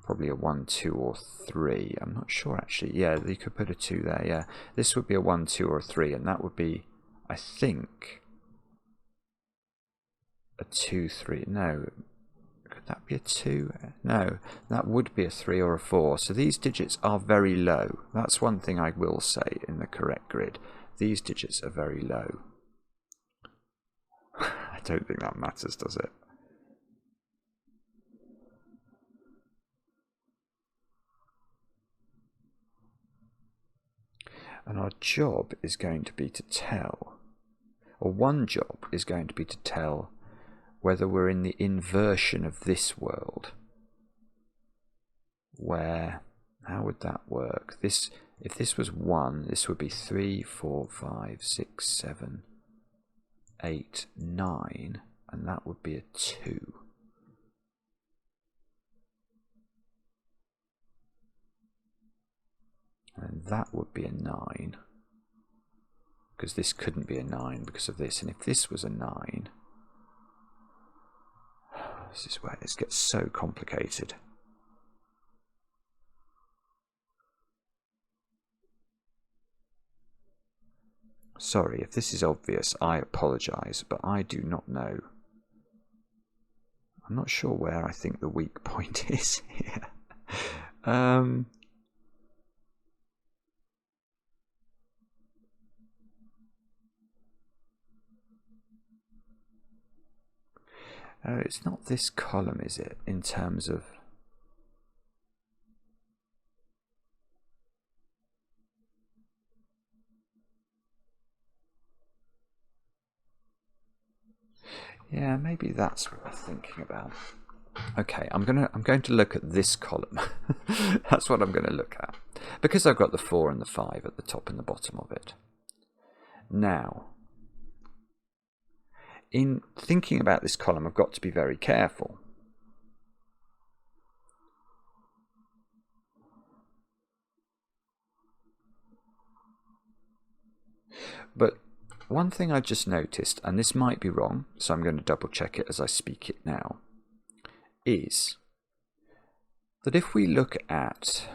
probably a 1, 2 or 3. I'm not sure actually. Yeah, you could put a 2 there, yeah. This would be a 1, 2 or a 3, and that would be, I think, a 2, 3. No. Could that be a 2? No, that would be a 3 or a 4. So these digits are very low. That's one thing I will say in the correct grid. These digits are very low. I don't think that matters, does it? And our job is going to be to tell, or one job is going to be to tell whether we're in the inversion of this world. Where, how would that work? This, if this was 1, this would be 3, 4, 5, 6, 7, 8, 9, and that would be a 2. And that would be a 9, because this couldn't be a 9 because of this. And if this was a 9, this is where this gets so complicated. Sorry, if this is obvious, I apologise, but I do not know. I'm not sure where I think the weak point is here. It's not this column, is it, in terms of... Yeah, maybe that's what we're thinking about. Okay, I'm going to look at this column. That's what I'm going to look at, because I've got the 4 and the 5 at the top and the bottom of it. Now, in thinking about this column, I've got to be very careful. But one thing I just noticed, and this might be wrong, so I'm going to double check it as I speak it now, is that if we look at,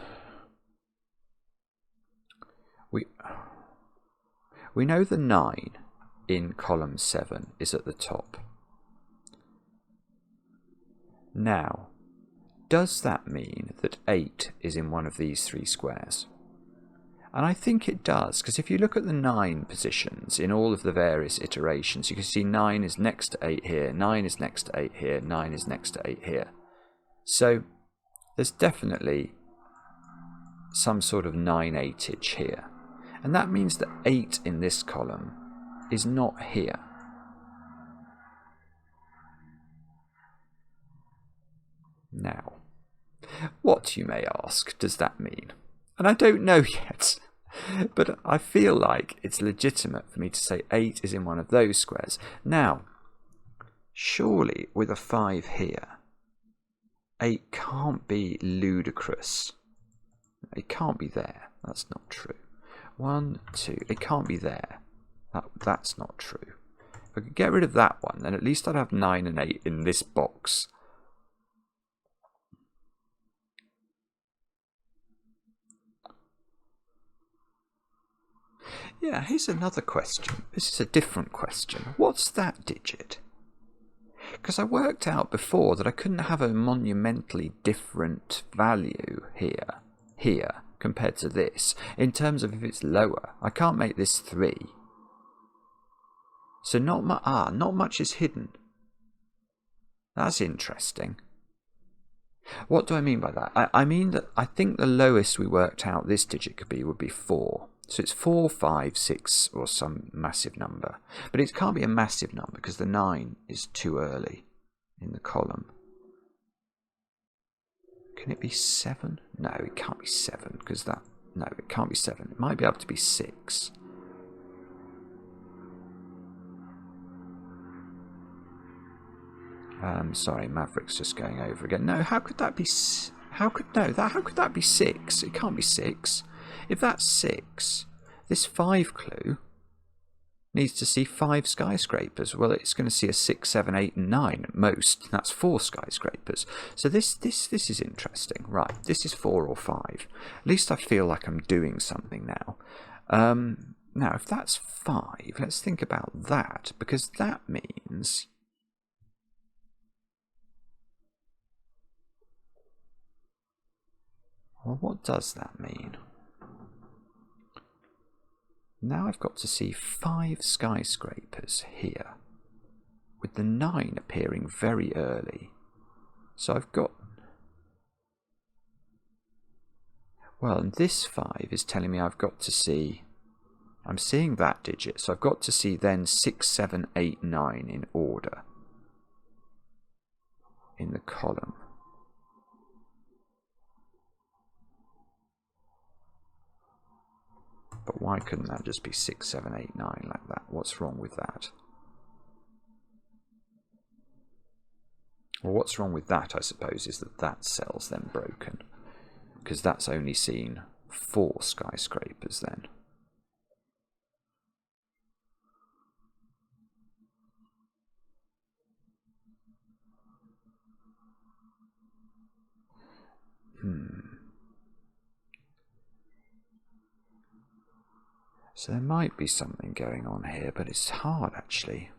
we know the 9 in column 7 is at the top. Now, does that mean that 8 is in one of these 3 squares? And I think it does, because if you look at the 9 positions in all of the various iterations, you can see 9 is next to 8 here, 9 is next to 8 here, 9 is next to 8 here. So there's definitely some sort of 9-8-age here. And that means that 8 in this column is not here. Now, what, you may ask, does that mean? And I don't know yet, but I feel like it's legitimate for me to say 8 is in one of those squares. Now, surely with a 5 here, 8 can't be ludicrous. It can't be there. That's not true. 1, 2, it can't be there. That's not true. If I could get rid of that one, then at least I'd have 9 and 8 in this box. Yeah, here's another question. This is a different question. What's that digit? Because I worked out before that I couldn't have a monumentally different value here, compared to this, in terms of if it's lower. I can't make this 3. So not much is hidden. That's interesting. What do I mean by that? I mean that I think the lowest we worked out this digit could be would be 4. So it's 4, 5, 6 or some massive number. But it can't be a massive number because the 9 is too early in the column. Can it be 7? No, it can't be 7 because that... No, it can't be 7. It might be able to be 6. Sorry, Maverick's just going over again. No, how could that be... How could that be 6? It can't be 6. If that's 6, this 5 clue needs to see 5 skyscrapers. Well, it's going to see a 6, 7, 8, and 9 at most. That's 4 skyscrapers. So this is interesting. Right, this is 4 or 5. At least I feel like I'm doing something now. Now, if that's 5, let's think about that, because that means... Well, what does that mean? Now I've got to see 5 skyscrapers here, with the 9 appearing very early. So I've got... Well, and this 5 is telling me I've got to see... I'm seeing that digit, so I've got to see then 6, 7, 8, 9 in order in the column. But why couldn't that just be 6, 7, 8, 9 like that? What's wrong with that? Well, what's wrong with that, I suppose, is that that cell's then broken. Because that's only seen 4 skyscrapers then. So there might be something going on here, but it's hard actually.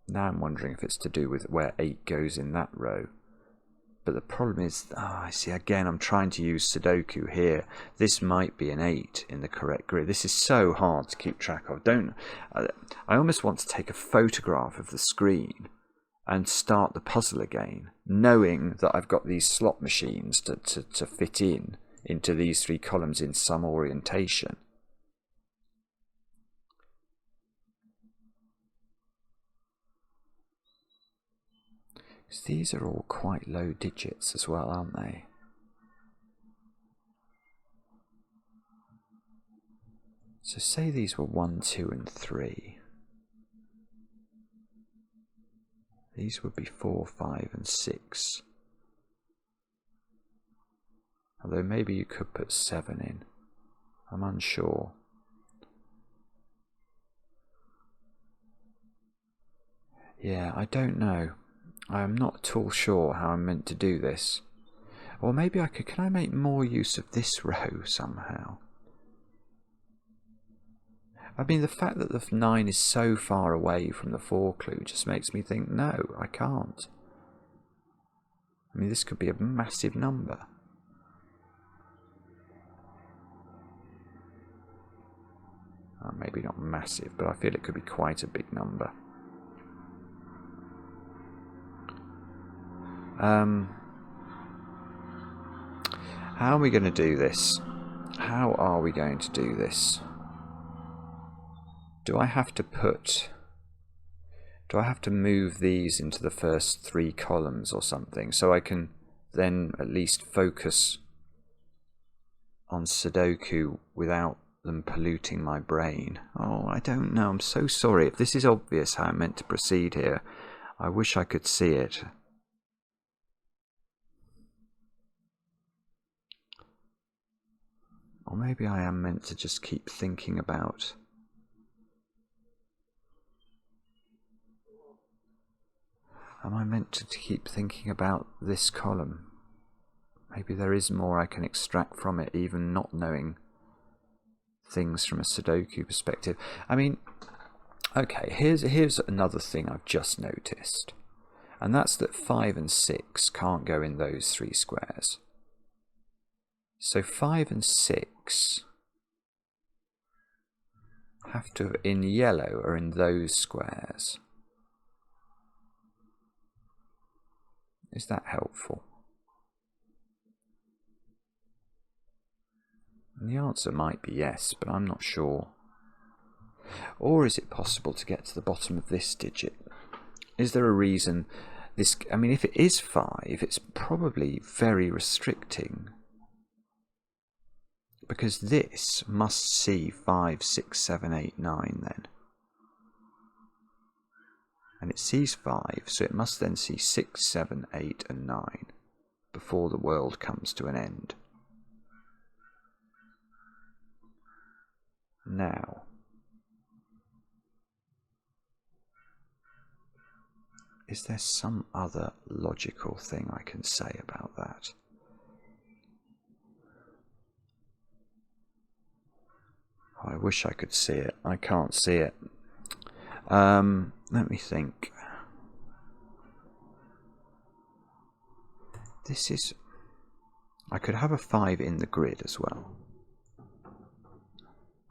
Now I'm wondering if it's to do with where 8 goes in that row. But the problem is, I see, again, I'm trying to use sudoku here. This might be an 8 in the correct grid. This is so hard to keep track of. I almost want to take a photograph of the screen and start the puzzle again, knowing that I've got these slot machines to fit into these 3 columns in some orientation. Because these are all quite low digits as well, aren't they? So say these were 1, 2, and 3. These would be 4, 5, and 6. Although maybe you could put 7 in. I'm unsure. Yeah, I don't know. I am not at all sure how I'm meant to do this. Or maybe I could... Can I make more use of this row somehow? I mean, the fact that the 9 is so far away from the 4 clue just makes me think, no, I can't. I mean, this could be a massive number. Maybe not massive, but I feel it could be quite a big number. How are we going to do this? How are we going to do this? Do I have to move these into the first 3 columns or something, so I can then at least focus on sudoku without them polluting my brain? Oh, I don't know. I'm so sorry. If this is obvious how I'm meant to proceed here, I wish I could see it. Or maybe I am meant to just keep thinking about... Am I meant to keep thinking about this column? Maybe there is more I can extract from it, even not knowing things from a sudoku perspective. I mean, okay, here's another thing I've just noticed. And that's that 5 and 6 can't go in those 3 squares. So 5 and 6 have to, in yellow, are in those squares. Is that helpful? And the answer might be yes, but I'm not sure. Or is it possible to get to the bottom of this digit? Is there a reason this... I mean, if it is 5, it's probably very restricting. Because this must see 5, 6, 7, 8, 9 then. And it sees 5, so it must then see 6, 7, 8 and 9 before the world comes to an end. Now, is there some other logical thing I can say about that? Oh, I wish I could see it. I can't see it. Let me think. This is... I could have a 5 in the grid as well.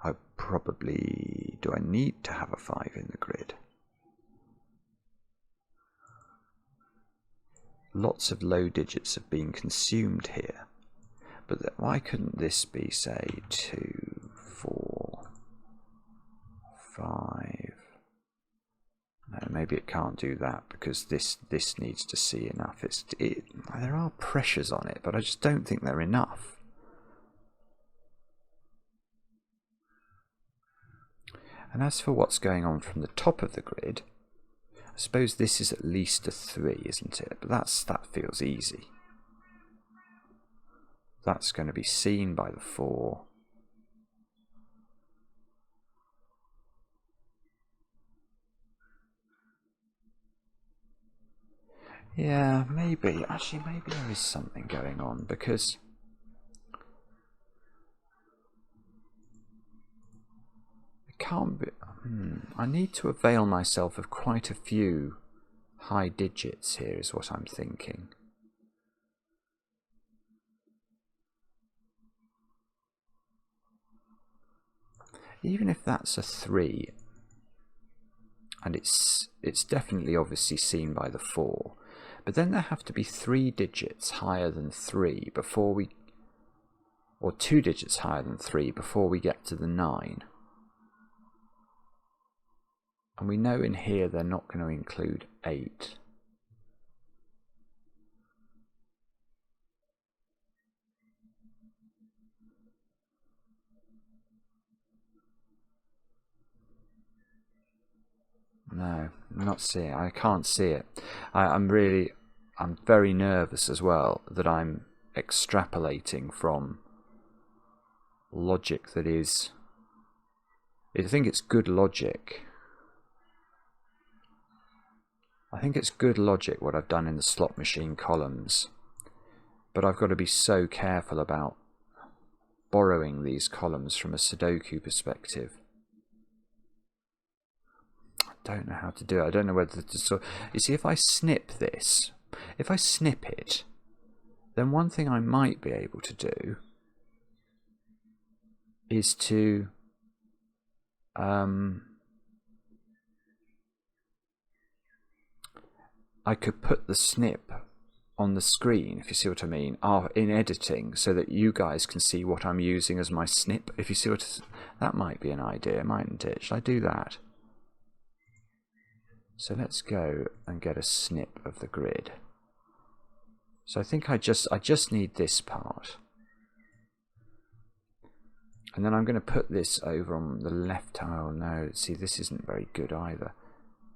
I probably... Do I need to have a 5 in the grid? Lots of low digits have been consumed here. But why couldn't this be, say, 2, 4, 5... No, maybe it can't do that because this needs to see enough. There are pressures on it, but I just don't think they're enough. And as for what's going on from the top of the grid, I suppose this is at least a 3, isn't it? But that feels easy. That's going to be seen by the 4. Yeah, maybe. Actually, maybe there is something going on because it can't be. I need to avail myself of quite a few high digits here, is what I'm thinking. Even if that's a 3, and it's definitely obviously seen by the 4. But then there have to be 3 digits higher than 3 before we... Or 2 digits higher than 3 before we get to the 9. And we know in here they're not going to include 8. No, I'm not seeing it. I can't see it. I'm very nervous as well that I'm extrapolating from logic that is... I think it's good logic. I think it's good logic what I've done in the slot machine columns. But I've got to be so careful about borrowing these columns from a sudoku perspective. I don't know how to do it. I don't know whether to sort... You see, if I snip this, if I snip it, then one thing I might be able to do is to I could put the snip on the screen, if you see what I mean, in editing, so that you guys can see what I'm using as my snip. If you see what... That might be an idea, mightn't it? Should I do that? So let's go and get a snip of the grid. So I think I just need this part. And then I'm going to put this over on the left. Oh no, see, this isn't very good either.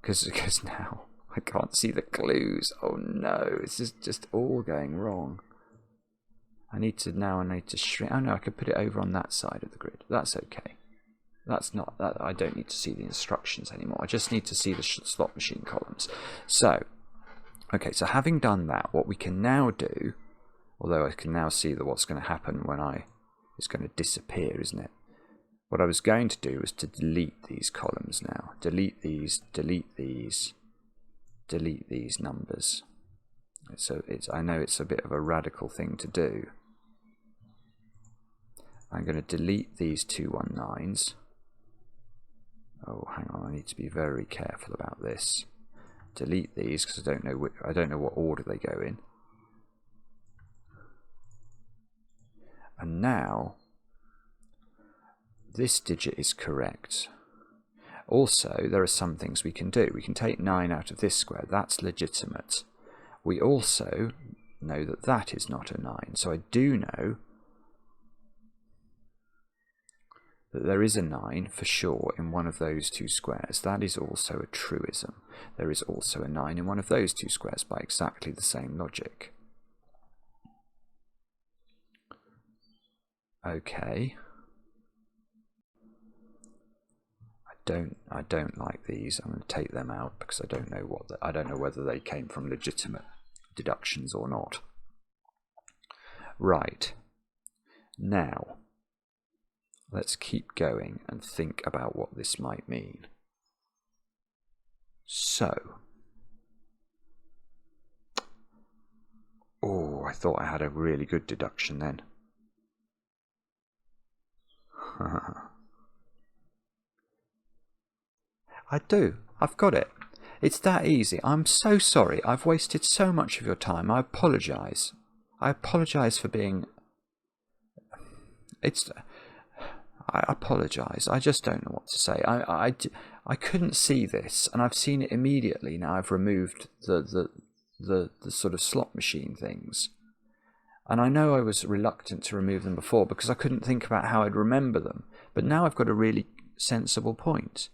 Because now I can't see the clues. Oh no, it's just all going wrong. I need to shrink. Oh no, I could put it over on that side of the grid. That's okay. That's not that. I don't need to see the instructions anymore. I just need to see the slot machine columns. So, okay, so having done that, what we can now do, although I can now see that what's going to happen when it's going to disappear, isn't it? What I was going to do was to delete these columns now. Delete these, delete these, delete these numbers. So I know it's a bit of a radical thing to do. I'm going to delete these 219s. Oh, hang on, I need to be very careful about this. Delete these because I don't know what order they go in. And now this digit is correct. Also, there are some things we can do. We can take 9 out of this square. That's legitimate. We also know that that is not a 9. So I do know that there is a 9 for sure in one of those two squares. That is also a truism. There is also a 9 in one of those two squares by exactly the same logic. Okay. I don't like these. I'm going to take them out because I don't know whether they came from legitimate deductions or not. Right. Now, let's keep going and think about what this might mean. So, oh, I thought I had a really good deduction then. I do. I've got it. It's that easy. I'm so sorry. I've wasted so much of your time. I apologise. I apologise for being... I apologise. I just don't know what to say. I couldn't see this, and I've seen it immediately. Now I've removed the sort of slot machine things. And I know I was reluctant to remove them before because I couldn't think about how I'd remember them. But now I've got a really sensible point.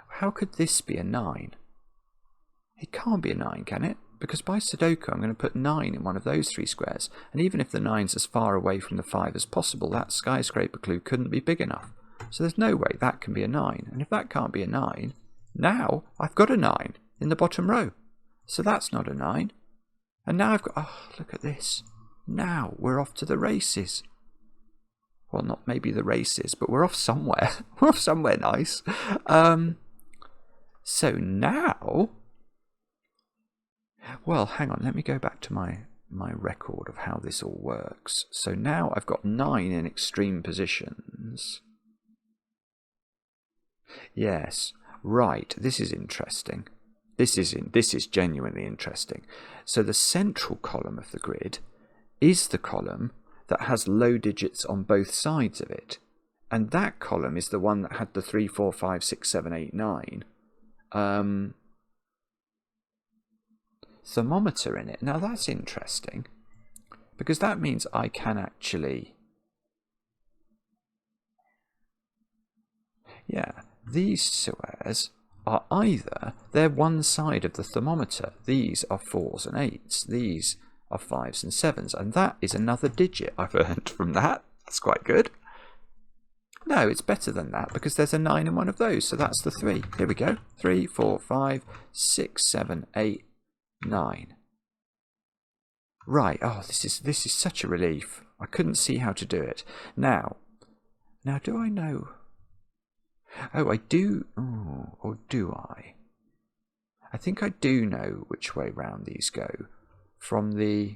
How could this be a 9? It can't be a 9, can it? Because by Sudoku I'm going to put 9 in one of those three squares. And even if the 9's as far away from the 5 as possible, that skyscraper clue couldn't be big enough. So there's no way that can be a 9. And if that can't be a 9, now I've got a 9 in the bottom row. So that's not a 9. And now I've got... Oh, look at this. Now we're off to the races. Well, not maybe the races, but we're off somewhere. We're off somewhere nice. So now... Well, hang on. Let me go back to my record of how this all works. So now I've got 9 in extreme positions. Yes. Right. This is interesting. This is genuinely interesting. So the central column of the grid is the column that has low digits on both sides of it. And that column is the one that had the 3, 4, 5, 6, 7, 8, 9 thermometer in it. Now that's interesting, because that means I can actually... Yeah, these squares are either... They're one side of the thermometer. These are 4s and 8s. These are 5s and 7s. And that is another digit I've earned from that. That's quite good. No, it's better than that, because there's a 9 in one of those. So that's the 3. Here we go. 3, 4, 5, 6, 7, 8, 9. Right. Oh, this is such a relief. I couldn't see how to do it. Now do I know? Oh, I do. Oh, or do I? I think I do know which way round these go from the...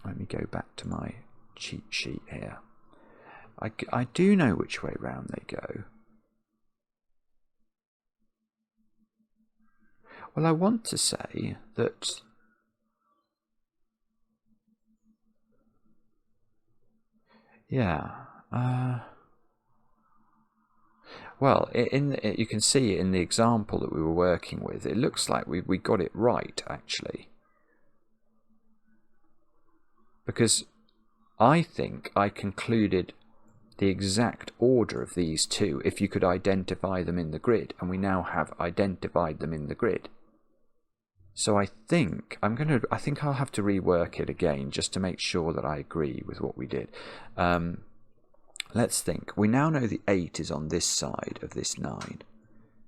Let me go back to my cheat sheet here. I do know which way round they go. Well, I want to say that yeah. Well, you can see in the example that we were working with, it looks like we got it right, actually. Because I think I concluded the exact order of these two if you could identify them in the grid, and we now have identified them in the grid. So I think I'll have to rework it again just to make sure that I agree with what we did. Let's think. We now know the 8 is on this side of this 9.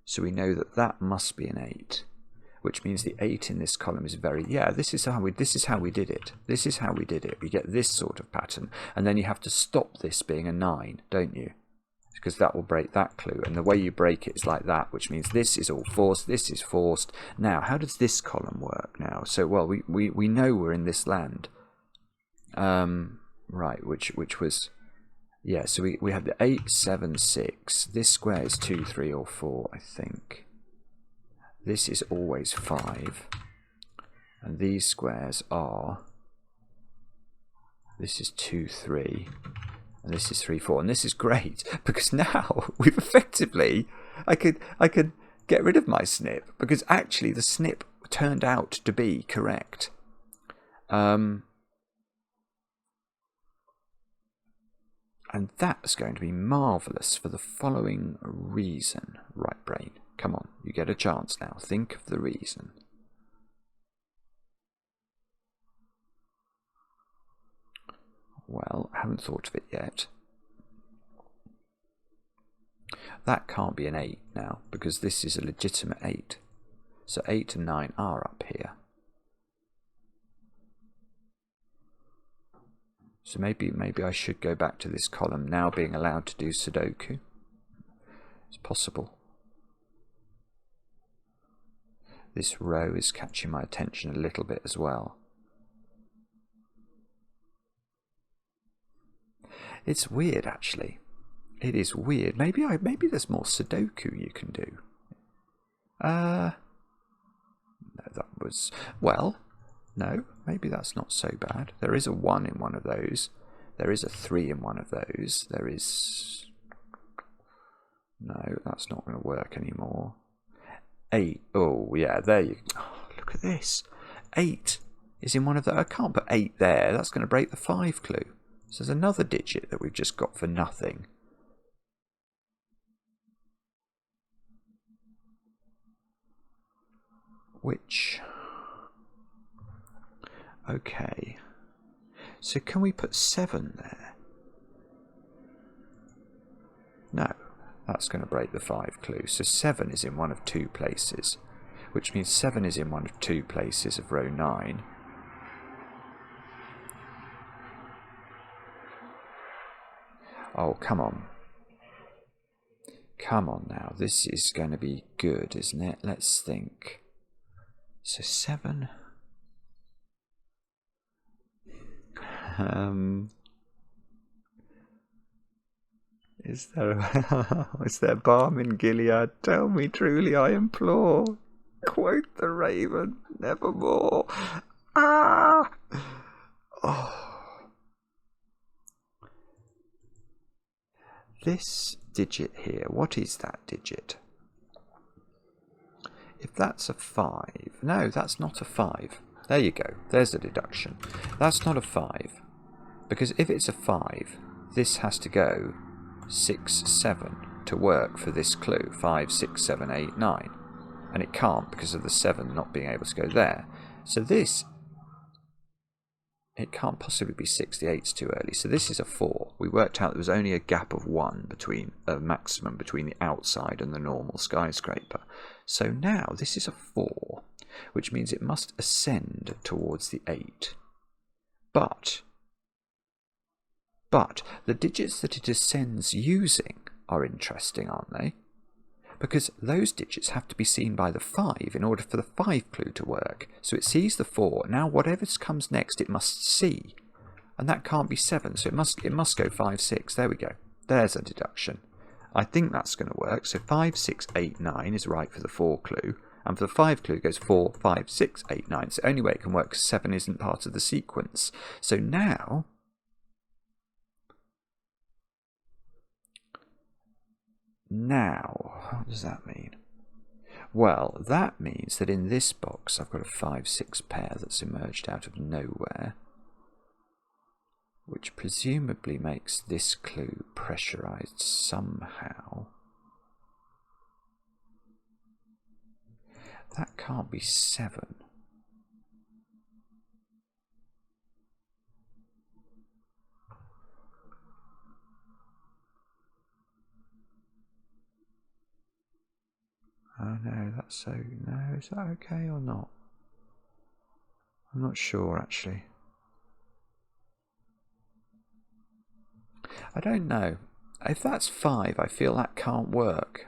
So we know that that must be an 8, which means the 8 in this column is very... Yeah, this is how we did it. This is how we did it. We get this sort of pattern, and then you have to stop this being a 9, don't you? Because that will break that clue, and the way you break it is like that, which means this is all forced, this is forced. Now, how does this column work now? So, well, we know we're in this land. Right, which was... Yeah, so we have the 8, 7, 6. This square is 2, 3, or 4, I think. This is always 5. And these squares are... This is 2, 3. And this is 3, 4. And this is great, because now we've effectively... I could get rid of my snip, because actually the snip turned out to be correct. And that's going to be marvellous for the following reason. Right brain, come on, you get a chance now. Think of the reason. Well, I haven't thought of it yet. That can't be an 8 now, because this is a legitimate 8. So 8 and 9 are up here. So maybe I should go back to this column now being allowed to do sudoku. It's possible. This row is catching my attention a little bit as well. It's weird, actually. It is weird. Maybe there's more sudoku you can do. No, that was, well, no, maybe that's not so bad. There is a 1 in one of those. There is a 3 in one of those. There is... No, that's not going to work anymore. 8. Oh, yeah, there you go. Oh, look at this. 8 is in one of the... I can't put 8 there. That's going to break the 5 clue. So there's another digit that we've just got for nothing. Which... Okay. So can we put 7 there? No. That's going to break the 5 clue. So 7 is in one of 2 places. Which means 7 is in one of 2 places of row 9. Oh, come on. Come on now. This is going to be good, isn't it? Let's think. So 7. Is there balm in Gilead? Tell me truly, I implore. Quote the raven, nevermore. Ah! Oh. This digit here, what is that digit? If that's a 5, no, that's not a 5. There you go, there's a deduction. That's not a 5, because if it's a 5, this has to go 6, 7 to work for this clue. 5, 6, 7, 8, 9. And it can't because of the 7 not being able to go there. So this, it can't possibly be 6, the 8's too early. So this is a 4. We worked out there was only a gap of 1 between, a maximum between the outside and the normal skyscraper. So now this is a 4, which means it must ascend towards the 8. But the digits that it ascends using are interesting, aren't they? Because those digits have to be seen by the 5 in order for the 5 clue to work. So it sees the 4. Now whatever comes next it must see. And that can't be 7, so it must go 5, 6. There we go. There's a deduction. I think that's going to work. So 5, 6, 8, 9 is right for the 4 clue. And for the 5 clue it goes 4, 5, 6, 8, 9. It's the only way it can work because 7 isn't part of the sequence. So now... Now, what does that mean? Well, that means that in this box I've got a 5, 6 pair that's emerged out of nowhere, which presumably makes this clue pressurized somehow. That can't be 7. Oh no, that's so... No, is that okay or not? I'm not sure, actually. I don't know. If that's 5, I feel that can't work.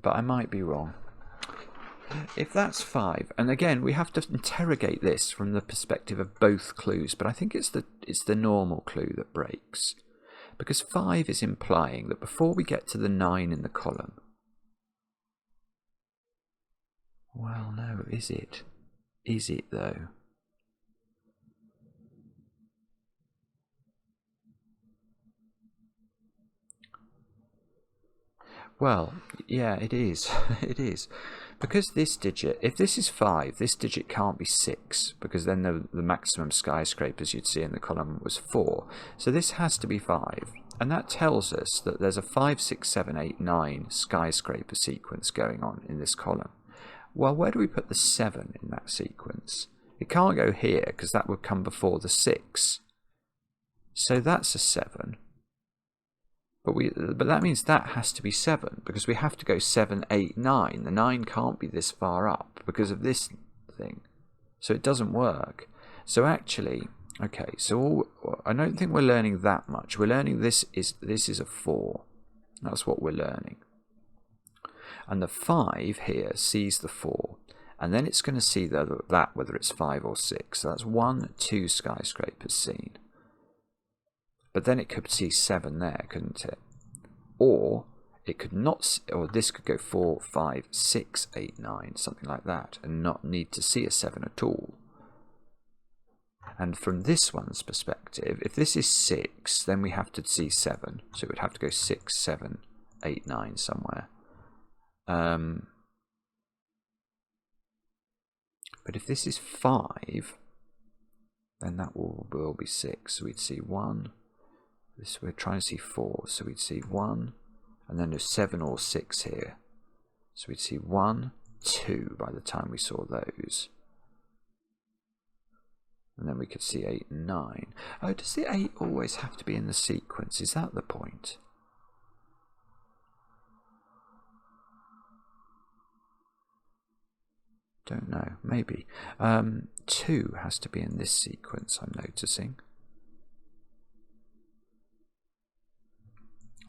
But I might be wrong. If that's 5, and again, we have to interrogate this from the perspective of both clues, but I think it's the normal clue that breaks. Because 5 is implying that before we get to the 9 in the column... Well, no, is it? Is it, though? Well, yeah, it is. It is. Because this digit, if this is 5, this digit can't be 6, because then the maximum skyscrapers you'd see in the column was 4. So this has to be 5. And that tells us that there's a 5, 6, 7, 8, 9 skyscraper sequence going on in this column. Well, where do we put the 7 in that sequence? It can't go here because that would come before the 6. So that's a 7. But that means that has to be 7 because we have to go 7, 8, 9. The 9 can't be this far up because of this thing. So it doesn't work. So actually, okay, so I don't think we're learning that much. We're learning this is a 4. That's what we're learning. And the 5 here sees the 4. And then it's going to see that whether it's 5 or 6. So that's 1, 2 skyscrapers seen. But then it could see 7 there, couldn't it? Or it could not, or this could go 4, 5, 6, 8, 9, something like that, and not need to see a 7 at all. And from this one's perspective, if this is 6, then we have to see 7. So it would have to go 6, 7, 8, 9 somewhere. But if this is 5, then that will be 6. So we'd see 1. We're trying to see 4. So we'd see 1. And then there's 7 or 6 here. So we'd see 1, 2 by the time we saw those. And then we could see 8 and 9. Oh, does the 8 always have to be in the sequence? Is that the point? Don't know. Maybe. 2 has to be in this sequence, I'm noticing.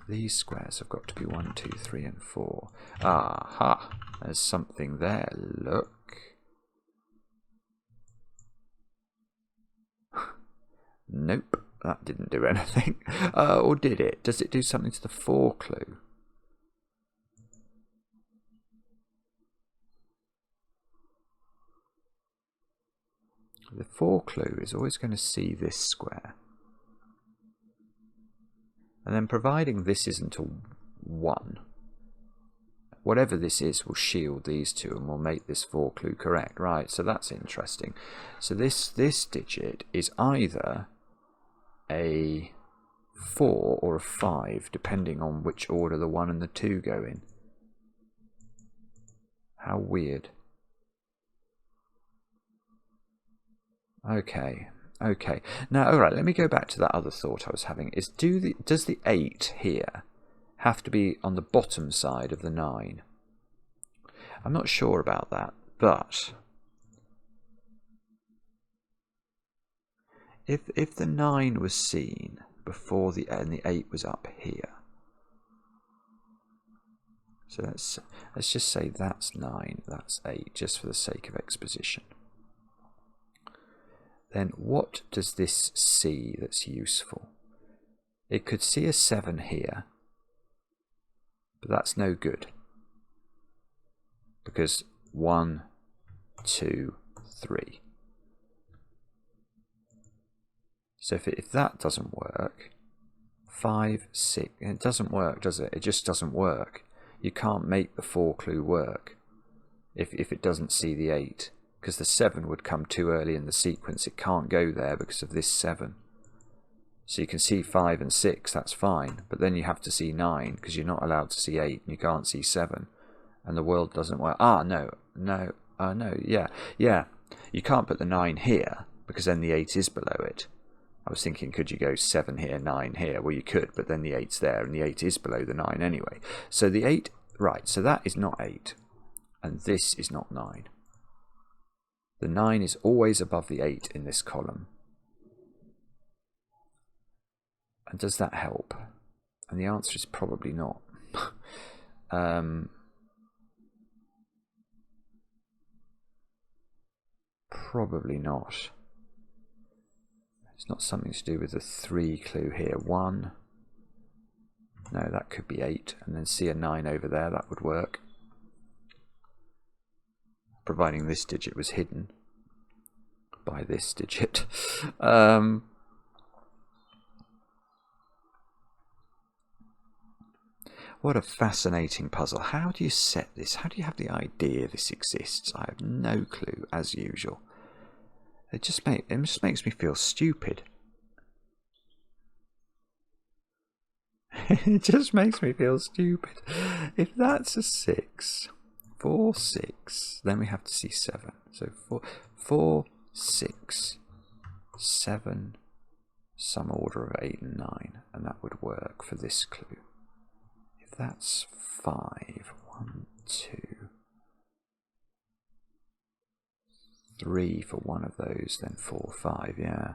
These squares have got to be 1, 2, 3, and 4. Aha! There's something there. Look. Nope, that didn't do anything. Or did it? Does it do something to the 4 clue? The 4 clue is always going to see this square. And then providing this isn't a 1, whatever this is will shield these two and will make this 4 clue correct. Right, so that's interesting. So this digit is either a 4 or a 5, depending on which order the 1 and the 2 go in. How weird. Okay. Okay, now, all right, let me go back to that other thought I was having. Is does the 8 here have to be on the bottom side of the 9? I'm not sure about that, but if the 9 was seen before and the 8 was up here, so let's just say that's 9, that's 8, just for the sake of exposition. Then what does this see that's useful? It could see a 7 here, but that's no good. Because 1, 2, 3. So if that doesn't work, 5, 6, it doesn't work, does it? It just doesn't work. You can't make the 4 clue work if it doesn't see the 8. Because the 7 would come too early in the sequence. It can't go there because of this 7. So you can see 5 and 6, that's fine. But then you have to see 9 because you're not allowed to see 8 and you can't see 7. And the world doesn't work. No. Yeah. You can't put the 9 here because then the 8 is below it. I was thinking, could you go 7 here, 9 here? Well, you could, but then the 8's there and the 8 is below the 9 anyway. So the 8, right, so that is not 8. And this is not 9. The 9 is always above the 8 in this column. And does that help? And the answer is probably not. Probably not. It's not something to do with the 3 clue here. 1. No, that could be 8. And then see a 9 over there, that would work. Providing this digit was hidden by this digit. What a fascinating puzzle. How do you set this? How do you have the idea this exists? I have no clue, as usual. It just makes me feel stupid. It just makes me feel stupid. If that's a 6, 4, 6, then we have to see 7. So 4, 6, 7, some order of 8 and 9, and that would work for this clue. If that's 5, 1, 2, 3 for one of those, then 4, 5, yeah.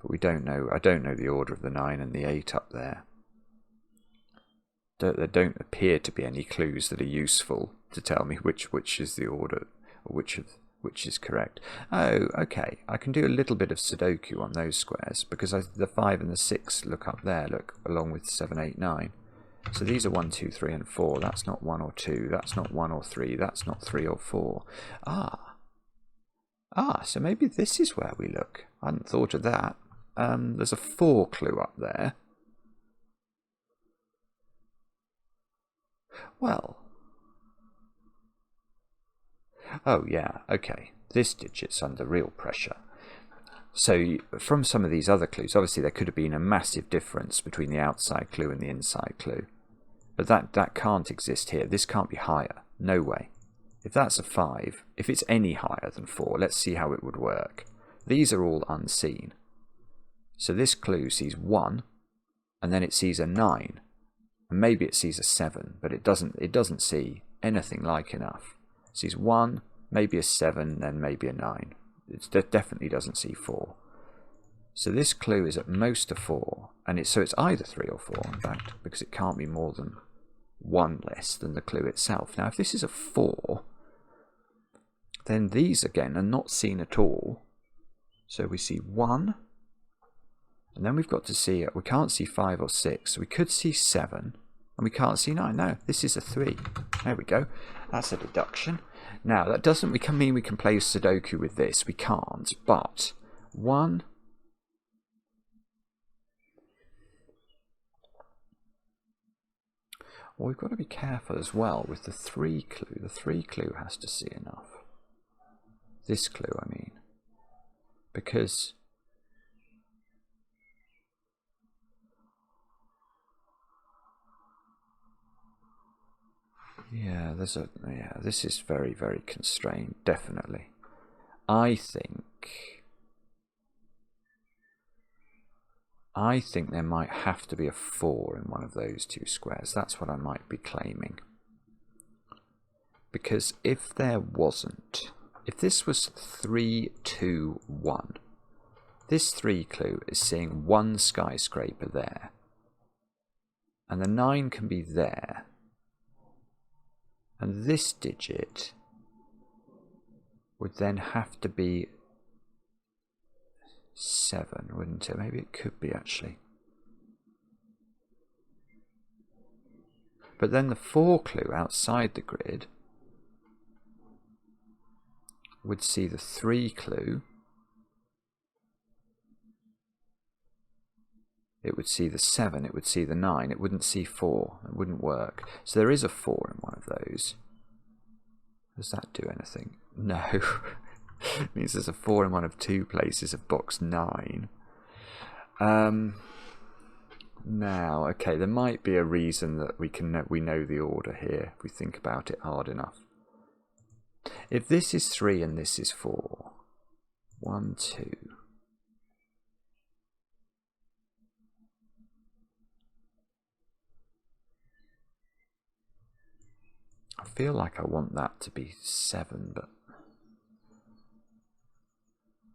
But we don't know, I don't know the order of the 9 and the 8 up there. There don't appear to be any clues that are useful to tell me which is the order, or which is correct. Oh, okay, I can do a little bit of sudoku on those squares, because the 5 and the 6 look up there, look, along with 7, 8, 9. So these are 1, 2, 3 and 4. That's not 1 or 2, that's not 1 or 3, that's not 3 or 4. So maybe this is where we look. I hadn't thought of that. There's a 4 clue up there. Well. Oh yeah, okay. This digit's under real pressure. So from some of these other clues, obviously there could have been a massive difference between the outside clue and the inside clue. But that can't exist here. This can't be higher. No way. If that's a 5, if it's any higher than 4, let's see how it would work. These are all unseen. So this clue sees 1, and then it sees a 9. And maybe it sees a 7, but it doesn't see anything like enough. It sees 1, maybe a 7, then maybe a 9. It definitely doesn't see 4. So this clue is at most a 4, and so it's either 3 or 4, in fact, because it can't be more than 1 less than the clue itself. Now, if this is a 4, then these again are not seen at all. So we see 1, and then we've got to see, we can't see 5 or 6, so we could see 7, and we can't see 9. No, this is a 3. There we go. That's a deduction. Now, that doesn't mean we can play Sudoku with this. We can't, but 1... Well, we've got to be careful as well with the 3 clue. The 3 clue has to see enough. This clue, I mean. Because... yeah, this is very, very constrained, definitely. I think there might have to be a 4 in one of those 2 squares. That's what I might be claiming. Because if there wasn't, if this was 3, 2, 1, this 3 clue is seeing 1 skyscraper there. And the 9 can be there. And this digit would then have to be 7, wouldn't it? Maybe it could be, actually. But then the 4 clue outside the grid would see the 3 clue. It would see the 7, it would see the 9, it wouldn't see 4, it wouldn't work. So there is a 4 in one of those. Does that do anything? No. It means there's a 4 in one of 2 places of box 9. Now, okay, there might be a reason that we know the order here, if we think about it hard enough. If this is 3 and this is 4, 1, 2... I feel like I want that to be 7, but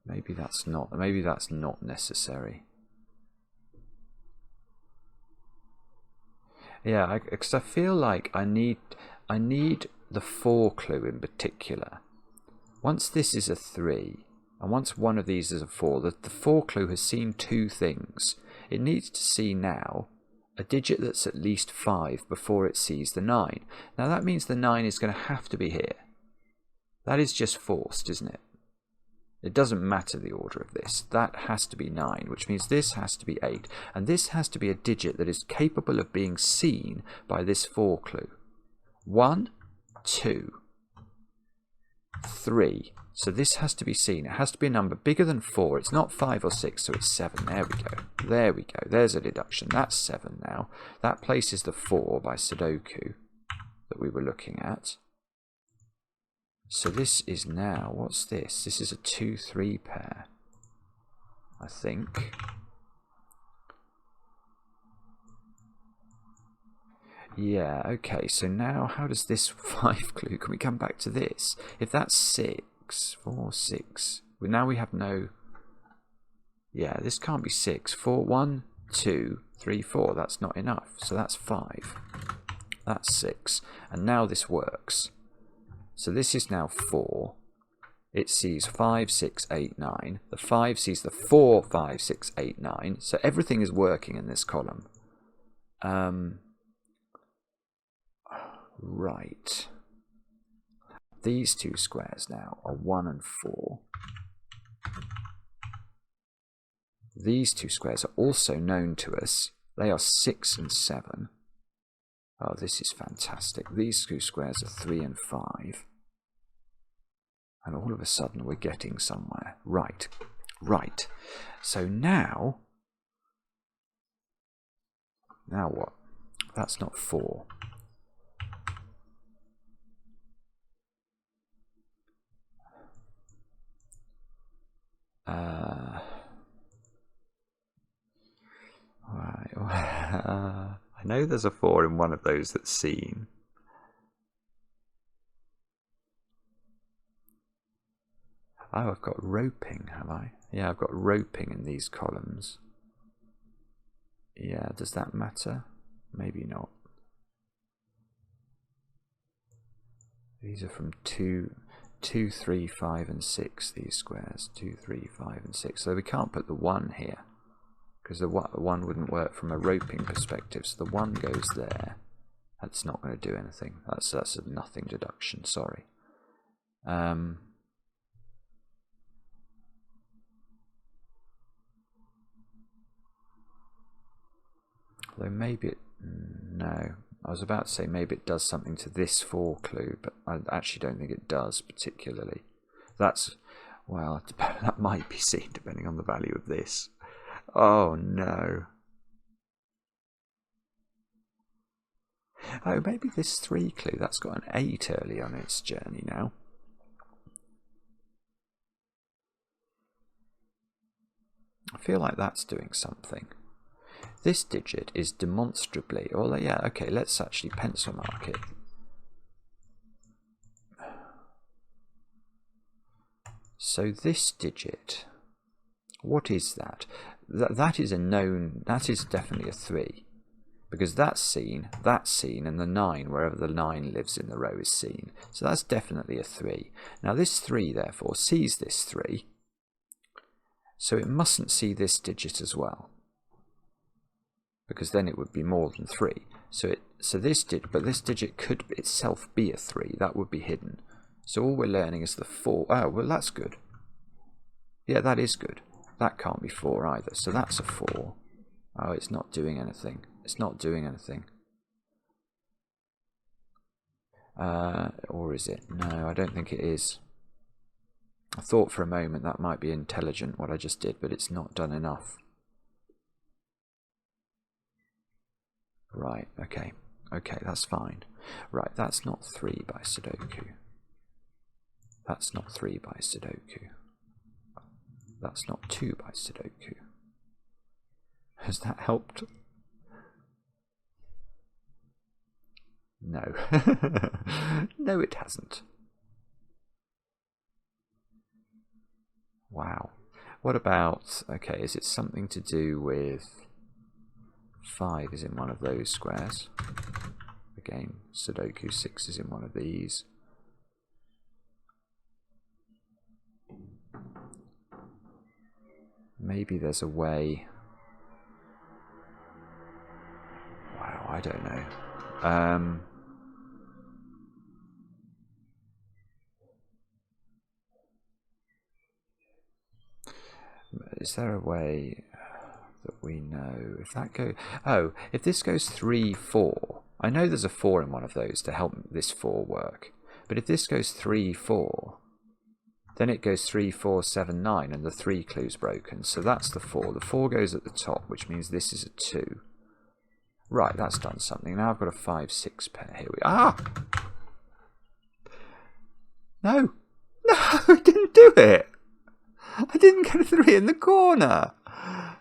maybe that's not necessary. Yeah, because I feel like I need the 4 clue in particular. Once this is a 3, and once one of these is a 4, the 4 clue has seen 2 things. It needs to see now a digit that's at least 5 before it sees the 9. Now that means the 9 is going to have to be here. That is just forced, isn't it? It doesn't matter the order of this. That has to be 9, which means this has to be 8. And this has to be a digit that is capable of being seen by this 4 clue. 1, 2. 3. So this has to be seen. It has to be a number bigger than 4. It's not 5 or 6, so it's 7. There we go. There we go. There's a deduction. That's 7 now. That places the 4 by sudoku that we were looking at. So this is now, what's this? This is a 2-3 pair, I think. Yeah, okay, so now how does this 5 clue, can we come back to this? If that's 6, 4, 6, well, now we have no, yeah, this can't be 6. 4, 1, 2, 3, 4, that's not enough, so that's 5. That's 6, and now this works. So this is now 4. It sees 5, 6, 8, 9. The 5 sees the 4, 5, 6, 8, 9. So everything is working in this column. Right. These two squares now are 1 and 4. These two squares are also known to us. They are 6 and 7. Oh, this is fantastic. These two squares are 3 and 5. And all of a sudden we're getting somewhere. Right, right. So now what? That's not 4. Right. I know there's a 4 in one of those that's seen. Oh, I've got roping, have I? Yeah, I've got roping in these columns. Yeah, does that matter? Maybe not. These are from 2, 3, 5 and 6, these squares. 2, 3, 5 and 6. So we can't put the 1 here, because the 1 wouldn't work from a roping perspective. So the 1 goes there. That's not going to do anything. That's a nothing deduction, sorry. Though maybe it... No. I was about to say maybe it does something to this 4 clue, but I actually don't think it does particularly. That's... Well, that might be seen depending on the value of this. Oh, no. Oh, maybe this 3 clue, that's got an 8 early on its journey now. I feel like that's doing something. This digit is demonstrably, well, yeah, okay, let's actually pencil mark it. So this digit, what is that? That is a known, that is definitely a 3. Because that's seen, and the 9, wherever the 9 lives in the row, is seen. So that's definitely a 3. Now this 3, therefore, sees this 3. So it mustn't see this digit as well, because then it would be more than 3. So this digit could itself be a 3. That would be hidden. So all we're learning is the 4. Oh, well, that's good. Yeah, that is good. That can't be 4 either. So that's a 4. Oh, it's not doing anything. It's not doing anything. Or is it? No, I don't think it is. I thought for a moment that might be intelligent, what I just did, but it's not done enough. Right, okay. Okay, that's fine. Right, that's not 3 by sudoku. That's not 3 by sudoku. That's not 2 by sudoku. Has that helped? No. No, it hasn't. Wow. What about, okay, is it something to do with 5 is in one of those squares? Again, sudoku 6 is in one of these. Maybe there's a way. Wow, I don't know. Is there a way that we know if that goes? Oh, if this goes 3, 4. I know there's a 4 in one of those to help this 4 work. But if this goes 3, 4, then it goes 3, 4, 7, 9, and the 3 clue's broken. So that's the 4. The 4 goes at the top, which means this is a 2. Right, that's done something. Now I've got a 5, 6 pair. Here we are. No! No, I didn't do it! I didn't get a 3 in the corner!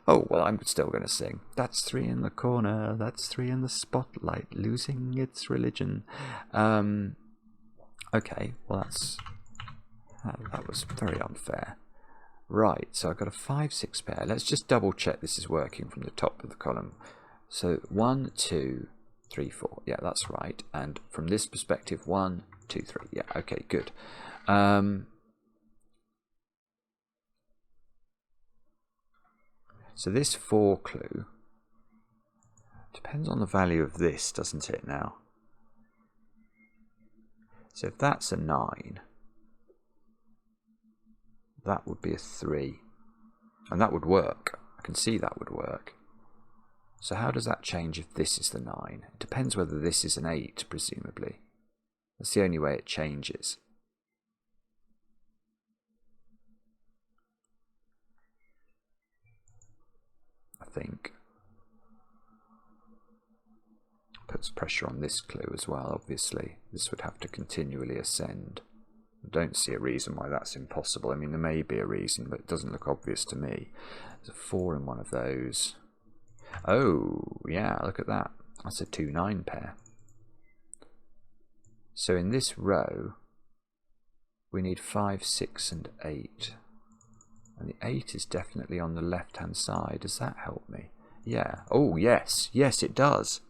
Oh, well, I'm still going to sing. That's 3 in the corner, that's 3 in the spotlight, losing its religion. Okay, well, that was very unfair. Right, so I've got a 5, 6 pair. Let's just double check this is working from the top of the column. So 1, 2, 3, 4. Yeah, that's right. And from this perspective, 1, 2, 3. Yeah, okay, good. So this 4 clue depends on the value of this, doesn't it now? So if that's a 9, that would be a 3. And that would work. I can see that would work. So how does that change if this is the 9? It depends whether this is an 8, presumably. That's the only way it changes. I think. Puts pressure on this clue as well, obviously. This would have to continually ascend. I don't see a reason why that's impossible. I mean, there may be a reason, but it doesn't look obvious to me. There's a 4 in one of those. Oh, yeah, look at that. That's a 2, 9 pair. So in this row, we need 5, 6, and 8. And the 8 is definitely on the left-hand side. Does that help me? Yeah. Oh, yes. Yes, it does.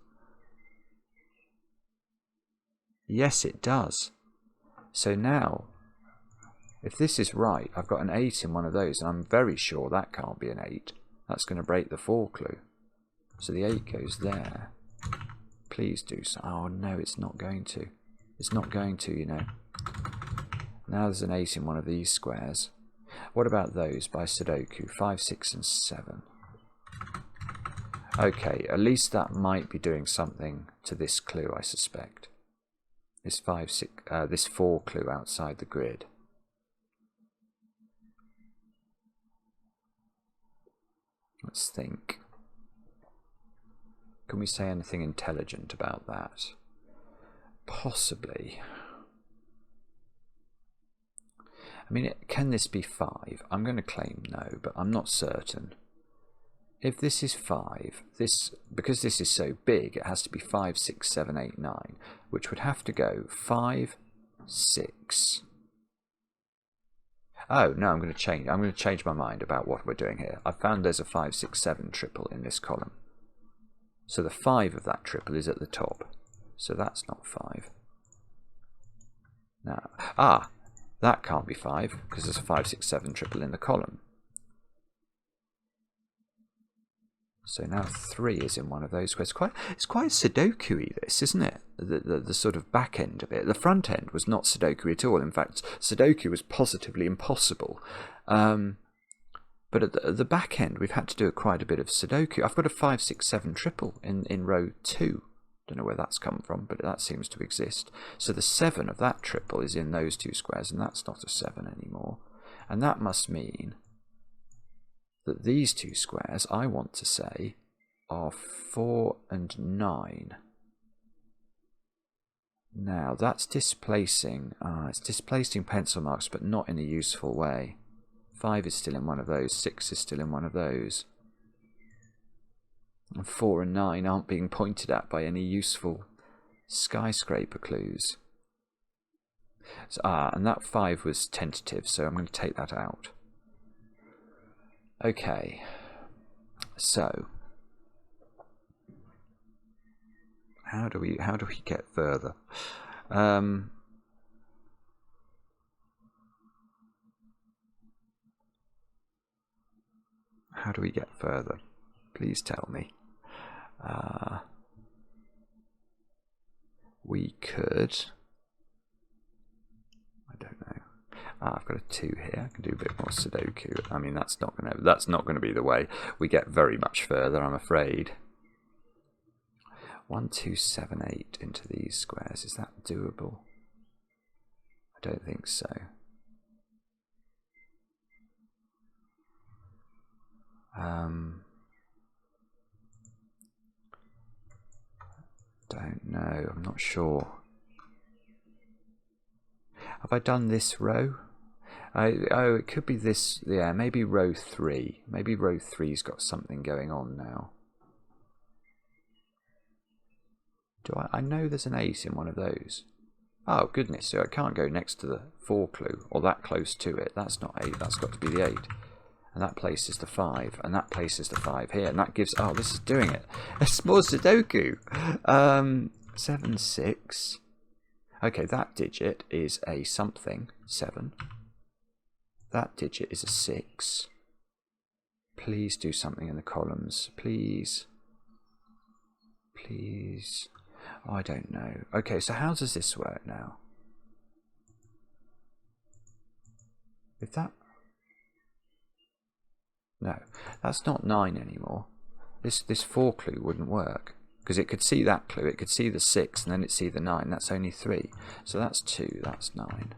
Yes, it does. So now, if this is right, I've got an 8 in one of those, and I'm very sure that can't be an 8. That's going to break the 4 clue. So the 8 goes there. Please do so. Oh, no, it's not going to. It's not going to, you know. Now there's an 8 in one of these squares. What about those by Sudoku? 5, 6, and 7. Okay, at least that might be doing something to this clue, I suspect. This 5, 6, this 4 clue outside the grid. Let's think. Can we say anything intelligent about that? Possibly. I mean, can this be 5? I'm going to claim no, but I'm not certain. If this is 5, because this is so big, it has to be 5, 6, 7, 8, 9, which would have to go 5, 6. Oh, no, I'm going to change my mind about what we're doing here. I've found there's a 5, 6, 7 triple in this column. So the 5 of that triple is at the top. So that's not 5. Now, that can't be 5 because there's a 5, 6, 7 triple in the column. So now 3 is in one of those squares. It's quite Sudoku-y, this, isn't it? The sort of back end of it. The front end was not Sudoku at all. In fact, Sudoku was positively impossible. But at the back end, we've had to do quite a bit of Sudoku. I've got a 5, 6, 7 triple in row 2. Don't know where that's come from, but that seems to exist. So the 7 of that triple is in those 2 squares, and that's not a 7 anymore. And that must mean that these 2 squares, I want to say, are 4 and 9. Now, that's displacing, it's displacing pencil marks, but not in a useful way. 5 is still in one of those, 6 is still in one of those. And 4 and 9 aren't being pointed at by any useful skyscraper clues. So, and that 5 was tentative, so I'm going to take that out. Okay, so how do we get further? How do we get further? Please tell me. We could. I don't know. I've got a 2 here. I can do a bit more Sudoku. I mean, that's not going to be the way we get very much further, I'm afraid. 1, 2, 7, 8 into these squares. Is that doable? I don't think so. Don't know, I'm not sure. Have I done this row? Oh, it could be this, yeah, maybe row 3. Maybe row 3's got something going on now. I know there's an 8 in one of those. Oh, goodness, so I can't go next to the 4 clue, or that close to it. That's not 8, that's got to be the 8. And that places the 5, and that places the 5 here, and that gives, oh, this is doing it. A small sudoku. 7, 6. Okay, that digit is a something, 7. That digit is a 6. Please do something in the columns, please. Please. Oh, I don't know. Okay, so how does this work now? If that... No, that's not 9 anymore. This 4 clue wouldn't work. Because it could see that clue, it could see the 6, and then it'd see the 9. That's only 3. So that's 2, that's 9.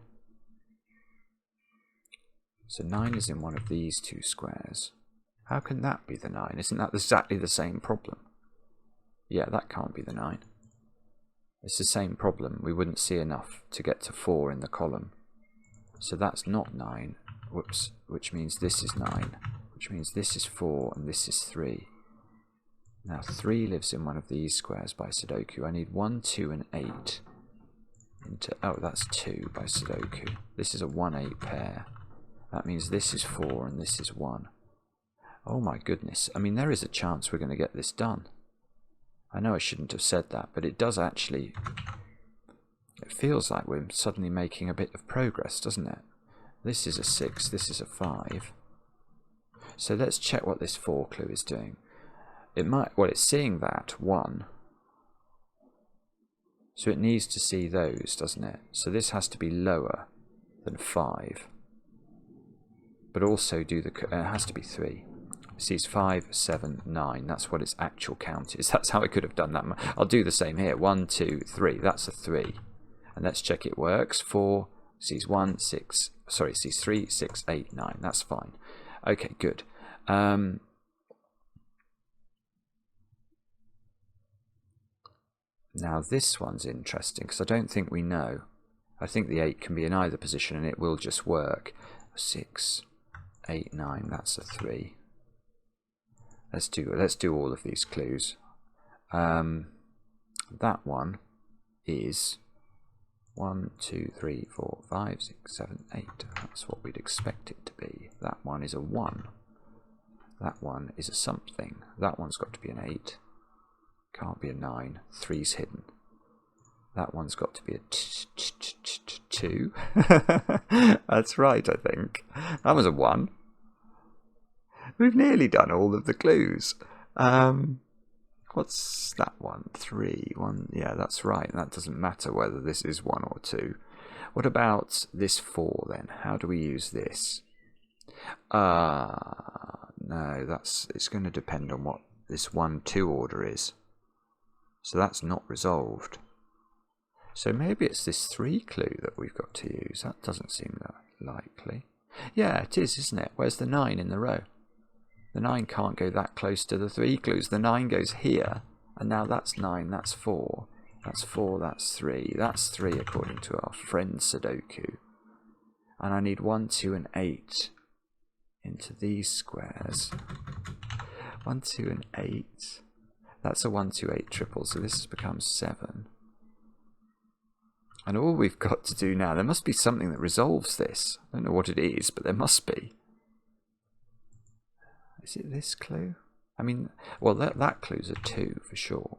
So 9 is in one of these 2 squares. How can that be the 9? Isn't that exactly the same problem? Yeah, that can't be the 9. It's the same problem. We wouldn't see enough to get to 4 in the column. So that's not 9. Whoops. Which means this is 9. Which means this is 4 and this is 3. Now 3 lives in one of these squares by Sudoku. I need 1, 2 and 8. Oh, that's 2 by Sudoku. This is a 1, 8 pair. That means this is 4 and this is 1. Oh my goodness. I mean, there is a chance we're going to get this done. I know I shouldn't have said that, but it does actually... It feels like we're suddenly making a bit of progress, doesn't it? This is a 6, this is a 5. So let's check what this 4 clue is doing. It might... Well, it's seeing that, 1. So it needs to see those, doesn't it? So this has to be lower than 5. But also do the... it has to be 3. It sees 5, 7, 9. That's what its actual count is. That's how I could have done that. I'll do the same here. 1, 2, 3. That's a 3. And let's check it works. 4 sees 1, 6. Sorry, sees 3, 6, 8, 9. That's fine. Okay, good. Now this one's interesting because I don't think we know. I think the 8 can be in either position and it will just work. 6, 8, 9. That's a 3. Let's do all of these clues. That one is 1, 2, 3, 4, 5, 6, 7, 8. That's what we'd expect it to be. That one is a 1. That one is a something. That one's got to be an 8. Can't be a 9. 3's hidden. That one's got to be a 2. That's right, I think. That was a 1. We've nearly done all of the clues. What's that one? 3. 1. Yeah, that's right. That doesn't matter whether this is 1 or 2. What about this 4 then? How do we use this? No, it's going to depend on what this 1, 2 order is. So that's not resolved. So maybe it's this 3 clue that we've got to use. That doesn't seem that likely. Yeah, it is, isn't it? Where's the 9 in the row? The 9 can't go that close to the 3 clues. The 9 goes here, and now that's 9, that's 4. That's 4, that's 3. That's 3 according to our friend Sudoku. And I need 1, 2 and 8 into these squares. 1, 2 and 8. That's a 1, 2, 8 triple, so this has become 7. And all we've got to do now, there must be something that resolves this. I don't know what it is, but there must be. Is it this clue? I mean, well, that clue's a 2 for sure.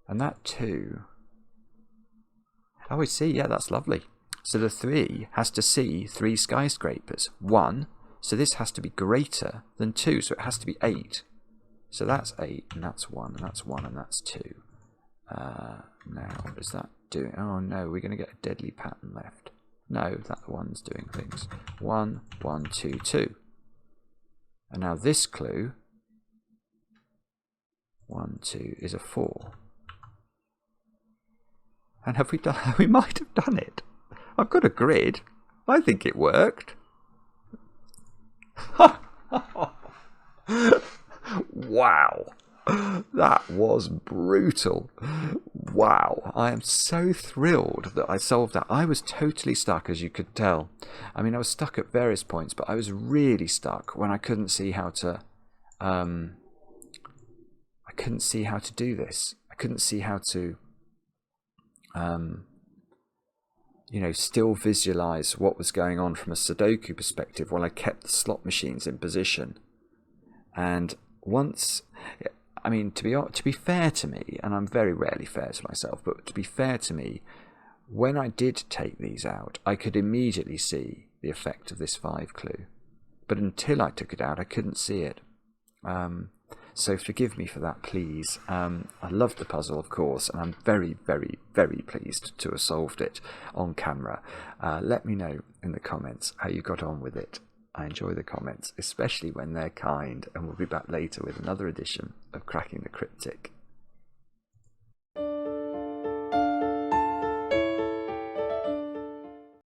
And that 2... Oh, I see, yeah, that's lovely. So the 3 has to see 3 skyscrapers. 1, so this has to be greater than 2, so it has to be 8. So that's 8, and that's 1, and that's 1, and that's 2. Now, is that doing... Oh no, we're going to get a deadly pattern left. No, that one's doing things. 1, 1, 2, 2. And now this clue, 1, 2, is a 4. And have we done... We might have done it. I've got a grid. I think it worked. Wow. That was brutal. Wow. I am so thrilled that I solved that. I was totally stuck, as you could tell. I mean, I was stuck at various points, but I was really stuck when I couldn't see how to do this. I couldn't see how to still visualize what was going on from a sudoku perspective while I kept the slot machines in position. And once, I mean, to be fair to me, and I'm very rarely fair to myself, but to be fair to me, when I did take these out, I could immediately see the effect of this 5 clue. But until I took it out, I couldn't see it. So forgive me for that, please. I loved the puzzle, of course, and I'm very, very, very pleased to have solved it on camera. Let me know in the comments how you got on with it. I enjoy the comments, especially when they're kind, and we'll be back later with another edition of Cracking the Cryptic.